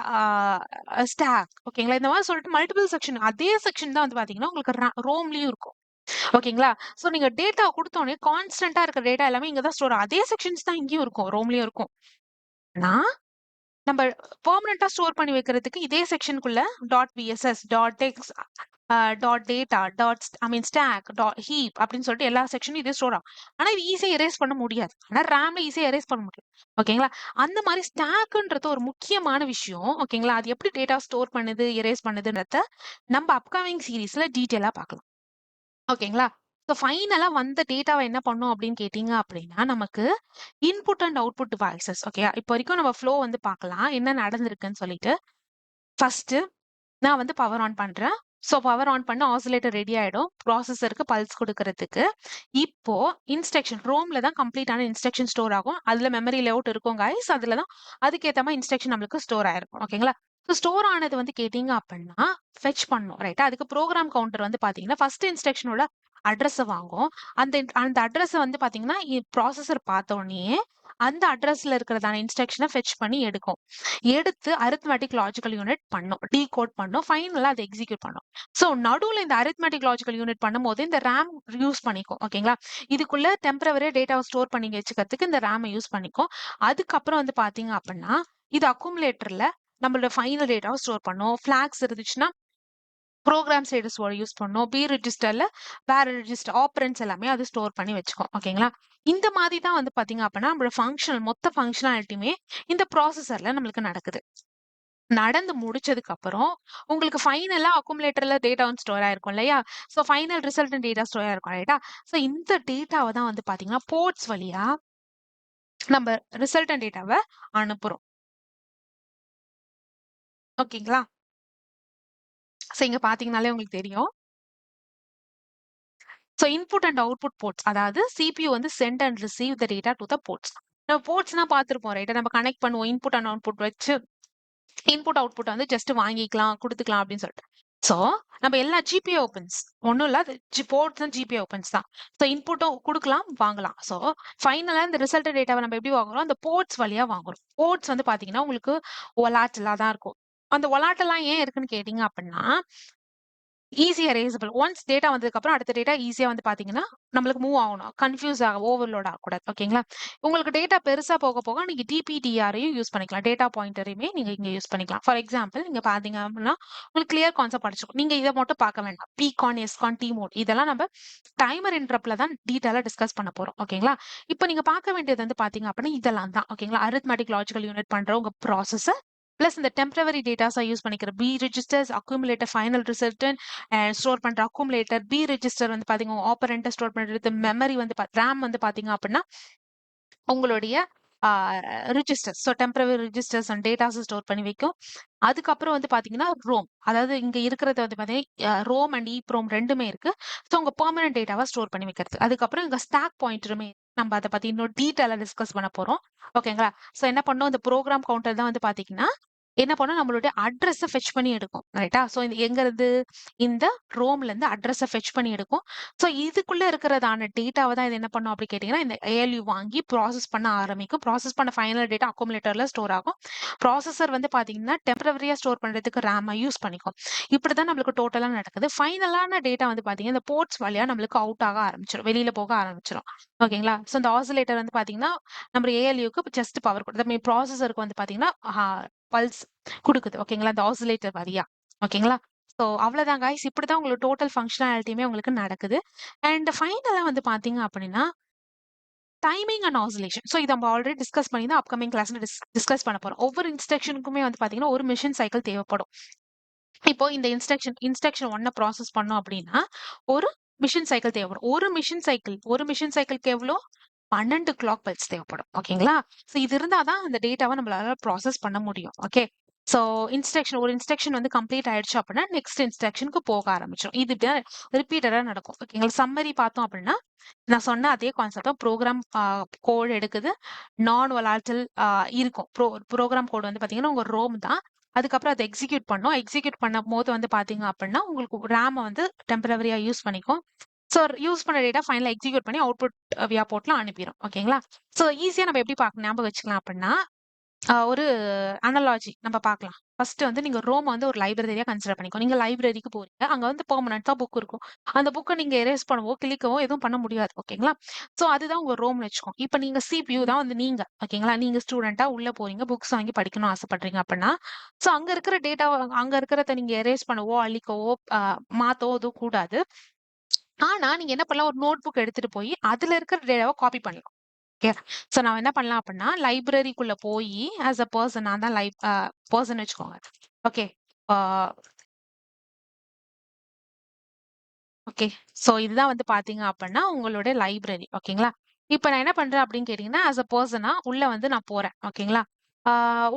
ஸ்டாக், ஓகேங்களா? இந்த மாதிரி சொல்லிட்டு மல்டிபிள் செக்ஷன் அதே செக்ஷன் தான் வந்து பாத்தீங்கன்னா உங்களுக்கு ரோம்லயும் இருக்கும். ஓகேங்களா? சோ நீங்க டேட்டா கொடுத்தோடனே கான்ஸ்டன்டா இருக்க டேட்டா எல்லாமே இங்க தான் ஸ்டோர் ஆகும். அதே செக்ஷன்ஸ் தான் இங்கேயும் இருக்கும், ரோம்லயும் இருக்கும். ஆனா நம்ம பெர்மனண்டா ஸ்டோர் பண்ணி வைக்கிறதுக்கு இதே செக்ஷனுக்குள்ள டாட் பிஎஸ்எஸ், டாட் டெக்ஸ், டாட் டேட்டா, ஸ்டாக், ஹீப் அப்படின்னு சொல்லிட்டு எல்லா செக்ஷனும் இதே ஸ்டோர் ஆகும். ஆனா இது ஈஸியா எரேஸ் பண்ண முடியாது. ஆனா ரேம்ல ஈஸியா எரேஸ் பண்ண முடியும். ஓகேங்களா? அந்த மாதிரி ஸ்டாக்ன்றது ஒரு முக்கியமான விஷயம். ஓகேங்களா? அது எப்படி டேட்டா ஸ்டோர் பண்ணுது, எரேஸ் பண்ணுதுன்றத நம்ம அப்கமிங் சீரீஸ்ல டீட்டெயிலா பார்க்கலாம். ஓகேங்களா? ஸோ ஃபைனலா வந்த டேட்டாவை என்ன பண்ணும் அப்படின்னு கேட்டீங்க அப்படின்னா நமக்கு input and output devices. Okay, இப்போ வரைக்கும் நம்ம ஃப்ளோ வந்து பார்க்கலாம் என்ன நடந்திருக்குன்னு சொல்லிட்டு. ஃபர்ஸ்ட் நான் வந்து பவர் ஆன் பண்றேன். ஸோ பவர் ஆன் பண்ண ஆசிலேட்டர் ரெடி ஆயிடும் ப்ராசஸருக்கு பல்ஸ் கொடுக்கறதுக்கு. இப்போ இன்ஸ்ட்ரக்ஷன் ரோம்ல தான் கம்ப்ளீட்டான இன்ஸ்ட்ரக்ஷன் ஸ்டோர் ஆகும். அதுல மெமரி லேஅவுட் இருக்கும் கைஸ். அதுல தான் அதுக்கேற்ற மாதிரி இன்ஸ்ட்ரக்ஷன் நம்மளுக்கு ஸ்டோர் ஆயிருக்கும். ஓகேங்களா? ஸோ ஸ்டோர் ஆனது வந்து கேட்டீங்க அப்படின்னா ஃபெச் பண்ணும். ரைட்டா? அதுக்கு ப்ரோக்ராம் கவுண்டர் வந்து பாத்தீங்கன்னா ஃபர்ஸ்ட் இன்ஸ்ட்ரக்ஷனோட அட்ரஸ் வாங்கும். அந்த அட்ரஸ் வந்து பாத்தீங்கன்னா ப்ராசஸர் பார்த்த உடனே அந்த அட்ரஸ்ல இருக்கிறதான இன்ஸ்ட்ரக்ஷனை ஃபெச் பண்ணி எடுக்கும். எடுத்து அரித்மெட்டிக் லாஜிக்கல் யூனிட் பண்ணும், டீகோட் பண்ணும், ஃபைனலா அதை எக்ஸிக்யூட் பண்ணும். சோ நடுவுல இந்த அரித்மெட்டிக் லாஜிக்கல் யூனிட் பண்ணும்போது இந்த ரேம் யூஸ் பண்ணிக்கும். ஓகேங்களா? இதுக்குள்ள டெம்பரவரியா டேட்டாவை ஸ்டோர் பண்ணி வச்சுக்கிறதுக்கு இந்த ரேமை யூஸ் பண்ணிக்கும். அதுக்கப்புறம் வந்து பாத்தீங்க அப்படின்னா இது அக்குமுலேட்டர்ல நம்மளோட ஃபைனல் டேட்டாவை ஸ்டோர் பண்ணும். ஃபிளாக்ஸ் இருந்துச்சுன்னா ப்ரோக்ராம் ஸ்டேட்டஸ் யூஸ் பண்ணும். பி ரெஜிஸ்டர்ல வேற ரெஜிஸ்டர் ஆப்பரன்ஸ் எல்லாமே அது ஸ்டோர் பண்ணி வச்சுக்கும். ஓகேங்களா? இந்த மாதிரி தான் வந்து பாத்தீங்க அப்படின்னா நம்மளோட ஃபங்க்ஷனல் மொத்த ஃபங்க்ஷனாலிட்டியுமே இந்த ப்ராசஸர்ல நம்மளுக்கு நடக்குது. நடந்து முடிச்சதுக்கு அப்புறம் உங்களுக்கு ஃபைனலா அக்குமுலேட்டர்ல டேட்டா வந்து ஸ்டோர் ஆயிருக்கும் இல்லையா? So final result data store ஆயிருக்கும் ரைட்டா? சோ இந்த டேட்டாவை தான் வந்து பாத்தீங்கன்னா போர்ட்ஸ் வழியா நம்ம ரிசல்ட் டேட்டாவை அனுப்புறோம். ஓகேங்களா? சோ இங்க பாத்தீங்கன்னாலே உங்களுக்கு தெரியும். So input and output ports, அதாவது சிபியூ வந்து send and receive the data to the ports. நம்ம போர்ட்ஸ்னா பார்த்துருப்போம் ரைட்டா? நம்ம கனெக்ட் பண்ணுவோம் இன்புட் அண்ட் அவுட்புட் வச்சு இன்புட் அவுட்புட் வந்து ஜஸ்ட் வாங்கிக்கலாம் கொடுத்துக்கலாம் அப்படின்னு சொல்லிட்டு. ஸோ நம்ம எல்லா ஜிபிஏ ஓப்பன்ஸ் ஒன்றும் இல்லை, போர்ட்ஸ் அண்ட் ஜிபிஏ ஓப்பன்ஸ் தான். ஸோ இன்புட்டும் கொடுக்கலாம் வாங்கலாம். ஸோ ஃபைனலாக இந்த ரிசல்ட் டேட்டாவை நம்ம எப்படி வாங்குறோம்? அந்த போர்ட்ஸ் வழியா வாங்குறோம். போர்ட்ஸ் வந்து பார்த்தீங்கன்னா உங்களுக்கு ஒலாட்டலா தான் இருக்கும். அந்த ஒலாட்டெல்லாம் ஏன் இருக்குன்னு கேட்டீங்க அப்படின்னா ஈஸியா ரேசபிள். ஒன்ஸ் டேட்டா வந்ததுக்கப்புறம் அடுத்த டேட்டா ஈஸியா வந்து பாத்தீங்கன்னா, நம்மளுக்கு மூவ் ஆகணும். கன்ஃப்யூஸ் ஓவர்லோட் ஆகக்கூடாது. ஓகேங்களா? உங்களுக்கு டேட்டா பெருசா போக போக நீங்க டிபிடிஆரையும் யூஸ் பண்ணிக்கலாம். டேட்டா பாயிண்டரையுமே நீங்க இங்க யூஸ் பண்ணிக்கலாம். ஃபார் எக்ஸாம்பிள் நீங்க பாத்தீங்க அப்படின்னா, உங்களுக்கு கிளியர் கான்செப்ட் படிச்சிருக்கும். நீங்க இத மட்டும் பார்க்க வேண்டாம். பிகான், எஸ்கான், டிமோட் இதெல்லாம் நம்ம டைமர் இன்டரப்ட்ல தான் டீடைலா டிஸ்கஸ் பண்ண போறோம். ஓகேங்களா? இப்போ நீங்க பார்க்க வேண்டியது வந்து பாத்தீங்க அப்படின்னா, இதெல்லாம் தான். ஓகேங்களா? அரித்மெட்டிக் லாஜிக்கல் யூனிட் பண்ற உங்க ப்ராசஸர் பிளஸ் இந்த டெம்பரவரி டேட்டாஸா யூஸ் பண்ணிக்கிற பி ரெஜிஸ்டர்ஸ், அக்யூமுலேட்டர், ஃபைனல் ரிசல்டன் ஸ்டோர் பண்ற அக்குமுலேட்டர், பி ரெஜிஸ்டர் வந்து பாத்தீங்க ஆப்பரண்ட்டை ஸ்டோர் பண்றது, மெமரி வந்து ரேம் வந்து பாத்தீங்க அப்படின்னா உங்களுடைய registers. So temporary registers and datas store பண்ணி வைக்கும். அதுக்கப்புறம் வந்து பாத்தீங்கன்னா ரோம். அதாவது இங்க இருக்கிறது வந்து பாத்தீங்கன்னா ரோம் அண்ட் ஈப்ரோம் ரெண்டுமே இருக்கு. ஸோ உங்க பெர்மனன்ட் டேட்டாவை ஸ்டோர் பண்ணி வைக்கிறது. அதுக்கப்புறம் இங்க ஸ்டாக் பாயிண்டருமே நம்ம அதை பத்தி இன்னும் டீட்டெயிலா டிஸ்கஸ் பண்ண போறோம். ஓகேங்களா? ஸோ என்ன பண்ணோம், இந்த ப்ரோக்ராம் கவுண்டர் தான் வந்து பாத்தீங்கன்னா என்ன பண்ணும், நம்மளுடைய அட்ரஸை ஃபெச் பண்ணி எடுக்கும். ரைட்டா? ஸோ இது எங்க இருந்து, இந்த ரோம்ல இருந்து அட்ரஸை ஃபெச் பண்ணி எடுக்கும். ஸோ இதுக்குள்ள இருக்கிறதான டேட்டாவை தான் இது என்ன பண்ணும் அப்படி கேட்டீங்கன்னா, இந்த ஏஎல்யூ வாங்கி ப்ராசஸ் பண்ண ஆரம்பிக்கும். ப்ராசஸ் பண்ண ஃபைனல் டேட்டா அக்குமுலேட்டர்ல ஸ்டோர் ஆகும். ப்ராசஸர் வந்து பாத்தீங்கன்னா டெம்பரவரியா ஸ்டோர் பண்றதுக்கு ரேமை யூஸ் பண்ணிக்கும். இப்படிதான் நம்மளுக்கு டோட்டலா நடக்குது. ஃபைனலான டேட்டா வந்து பாத்தீங்கன்னா இந்த போர்ட்ஸ் வழியா நம்மளுக்கு அவுட் ஆக ஆரம்பிச்சிடும், வெளியில போக ஆரம்பிச்சிடும். ஓகேங்களா? ஸோ இந்த ஆசிலேட்டர் வந்து பாத்தீங்கன்னா நம்ம ஏஎல்யூக்கு ஜஸ்ட் பவர் கொடுக்குது. ப்ராசஸருக்கு வந்து பாத்தீங்கன்னா பல்ஸ் குடுக்குது. ஓகேங்களா? இந்த ஆசிலேட்டர் வழியா. ஓகேங்களா? ஸோ அவ்வளவுதான் கைஸ். இப்படிதான் உங்களுக்கு டோட்டல் ஃபங்க்ஷனாலிட்டியுமே உங்களுக்கு நடக்குது. அண்ட் ஃபைனலா வந்து பாத்தீங்க அப்படின்னா டைமிங் அண்ட் ஆசிலேஷன். ஸோ இதை நம்ம ஆல்ரெடி டிஸ்கஸ் பண்ணி தான் அப்கமிங் கிளாஸ்ல டிஸ்கஸ் பண்ண போறோம். ஒவ்வொரு இன்ஸ்ட்ரக்ஷனுக்குமே வந்து பாத்தீங்கன்னா ஒரு மிஷின் சைக்கிள் தேவைப்படும். இப்போ இந்த இன்ஸ்ட்ரக்ஷன் ஒன்ன ப்ராசஸ் பண்ணோம் அப்படின்னா ஒரு மிஷின் சைக்கிள் தேவைப்படும். ஒரு மிஷின் சைக்கிள்க்கு எவ்வளோ 12 கிளாக் பல்ஸ் தேவைப்படும். ஓகேங்களா? ஸோ இது இருந்தாதான் அந்த டேட்டாவை நம்மளால ப்ராசஸ் பண்ண முடியும். ஓகே. ஸோ ஒரு இன்ஸ்ட்ரக்ஷன் வந்து கம்ப்ளீட் ஆயிடுச்சு அப்படின்னா நெக்ஸ்ட் இன்ஸ்ட்ரக்ஷனுக்கு போக ஆரம்பிச்சிடும். இது ரிப்பீட்டடா நடக்கும். ஓகேங்களா? சம்மரி பார்த்தோம் அப்படின்னா நான் சொன்ன அதே கான்செப்ட் தான். ப்ரோக்ராம் கோட் எடுக்குது. நான் வொலாட்டில் இருக்கும். ப்ரோக்ராம் கோட் வந்து பாத்தீங்கன்னா உங்க ரோம் தான். அதுக்கப்புறம் அதை எக்ஸிக்யூட் பண்ணும். எக்ஸிக்யூட் பண்ணும் போது வந்து பாத்தீங்க அப்படின்னா உங்களுக்கு ரேமை வந்து டெம்பரவரியா யூஸ் பண்ணிக்கும். ஸோ யூஸ் பண்ண டேட்டா ஃபைனலா எக்ஸிக்யூட் பண்ணி அவுட்புட் வியா போர்ட்ல அனுப்பிடும். ஓகேங்களா? ஸோ ஈஸியா நம்ம எப்படி ஞாபகம் வச்சுக்கலாம் அப்படின்னா ஒரு அனாலஜி நம்ம பார்க்கலாம். ஃபர்ஸ்ட் வந்து நீங்க ரோம் வந்து ஒரு லைப்ரரியா கன்சிடர் பண்ணிக்கோ. நீங்க லைப்ரரிக்கு போறீங்க. அங்க வந்து பெர்மனன்ட்டா புக் இருக்கும். அந்த புக்கை நீங்க எரேஸ் பண்ணவோ, கிளிக்கவோ எதுவும் பண்ண முடியாது. ஓகேங்களா? சோ அதுதான் உங்க ரோம்னு வச்சுக்கோங்க. இப்ப நீங்க சிபியூ தான் வந்து நீங்க. ஓகேங்களா? நீங்க ஸ்டூடெண்டா உள்ள போறீங்க. புக்ஸ் வாங்கி படிக்கணும்னு ஆசைப்படுறீங்க அப்படின்னா, சோ அங்க இருக்கிற டேட்டா அங்க இருக்கிறத நீங்க எரேஸ் பண்ணவோ, அழிக்கவோ, மாத்தவோ எதுவும் கூடாது. ஆனா நீங்க என்ன பண்ணலாம், ஒரு நோட் புக் எடுத்துட்டு போய் அதுல இருக்கிற டேட்டாவை காப்பி பண்ணலாம். ஓகே. சோ நான் என்ன பண்ணலாம் அப்படின்னா லைப்ரரிக்குள்ள போய் ஆஸ் அ பர்சன், நான் தான் பர்சன் வச்சுக்கோங்க. ஓகே. ஓகே. சோ இதுதான் வந்து பாத்தீங்க அப்படின்னா உங்களுடைய லைப்ரரி. ஓகேங்களா? இப்ப நான் என்ன பண்றேன் அப்படின்னு கேட்டீங்கன்னா ஆஸ் அ பர்சனா உள்ள வந்து நான் போறேன். ஓகேங்களா?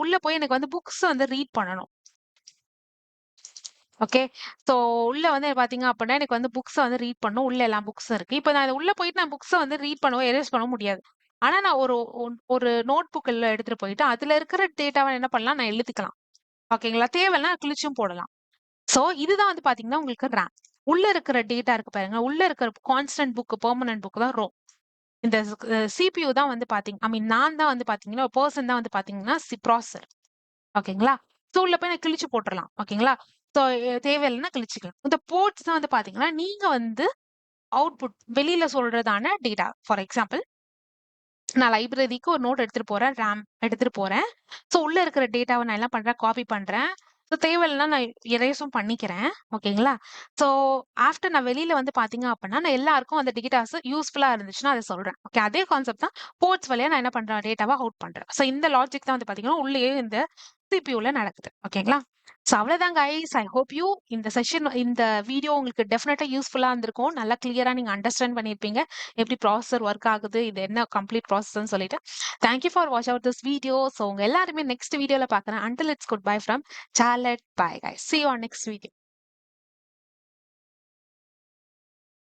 உள்ள போய் எனக்கு வந்து புக்ஸ் வந்து ரீட் பண்ணணும். ஓகே. சோ உள்ள வந்து பாத்தீங்க அப்படின்னா எனக்கு வந்து புக்ஸ் வந்து ரீட் பண்ணணும். உள்ள எல்லா புக்ஸும் இருக்கு. இப்ப நான் உள்ள போயிட்டு நான் புக்ஸ வந்து ரீட் பண்ணவோ, எரேஸ் பண்ண முடியாது. ஆனா நான் ஒரு நோட் புக்ல எடுத்துட்டு போயிட்டு அதுல இருக்கிற டேட்டாவ என்ன பண்ணலாம், நான் எழுதிக்கலாம். ஓகேங்களா? தேவைன்னா கிழிச்சும் போடலாம். சோ இதுதான் வந்து பாத்தீங்கன்னா உங்களுக்கு ரேம். உள்ள இருக்கிற டேட்டா இருக்கு பாருங்க. உள்ள இருக்கிற கான்ஸ்டன்ட் புக், பெர்மனன்ட் புக் தான் ரோம். இந்த சிபியூ தான் வந்து நான் தான் வந்து பாத்தீங்கன்னா பெர்சன் தான் வந்து பாத்தீங்கன்னா ப்ராசஸர். ஓகேங்களா? சோ உள்ள போய் நான் கிழிச்சு போட்டுறலாம். ஓகேங்களா? சோ தேவையில்லைன்னா கிழிச்சுக்கலாம். இந்த போர்ட்ஸ் தான் வந்து பாத்தீங்கன்னா நீங்க வந்து அவுட்புட் வெளியில சொல்றதான டேட்டா. ஃபார் எக்ஸாம்பிள் நான் லைப்ரரிக்கு ஒரு நோட் எடுத்துட்டு போறேன். ரேம் எடுத்துட்டு போறேன். சோ உள்ள இருக்கிற டேட்டாவ நான் என்ன பண்றேன், காப்பி பண்றேன். சோ தேவையில்லனா நான் எரேஸும் பண்ணிக்கிறேன். ஓகேங்களா? சோ ஆஃப்டர் நான் வெளியில வந்து பாத்தீங்க அப்படின்னா, நான் எல்லாருக்கும் அந்த டேட்டாஸ் யூஸ்ஃபுல்லா இருந்துச்சுன்னா அத சொல்றேன். ஓகே. அதே கான்செப்ட் தான் போர்ட்ஸ் வழியா நான் என்ன பண்றேன், டேட்டாவ அவுட் பண்றேன். சோ இந்த லாஜிக் தான் வந்து பாத்தீங்கன்னா உள்ளேயே இந்த சிபியூல நடக்குது. ஓகேங்களா? சோ அவ்வளவுதான் கைஸ். ஐ ஹோப் யூ இந்த வீடியோ உங்களுக்கு டெஃபினட்டா யூஸ்ஃபுல்லா இருந்திருக்கும். நல்லா கிளியரா நீங்க அண்டர்ஸ்டாண்ட் பண்ணியிருப்பீங்க. எப்படி ப்ராசஸர் ஒர்க் ஆகுது, இது என்ன கம்ப்ளீட் ப்ராசஸ்ன்னு சொல்லிட்டு. Thank you for watch out this video. So உங்க எல்லாருமே நெக்ஸ்ட் வீடியோல பார்க்குறேன். Until it's good bye from சார்லட். Bye guys. See you on next video.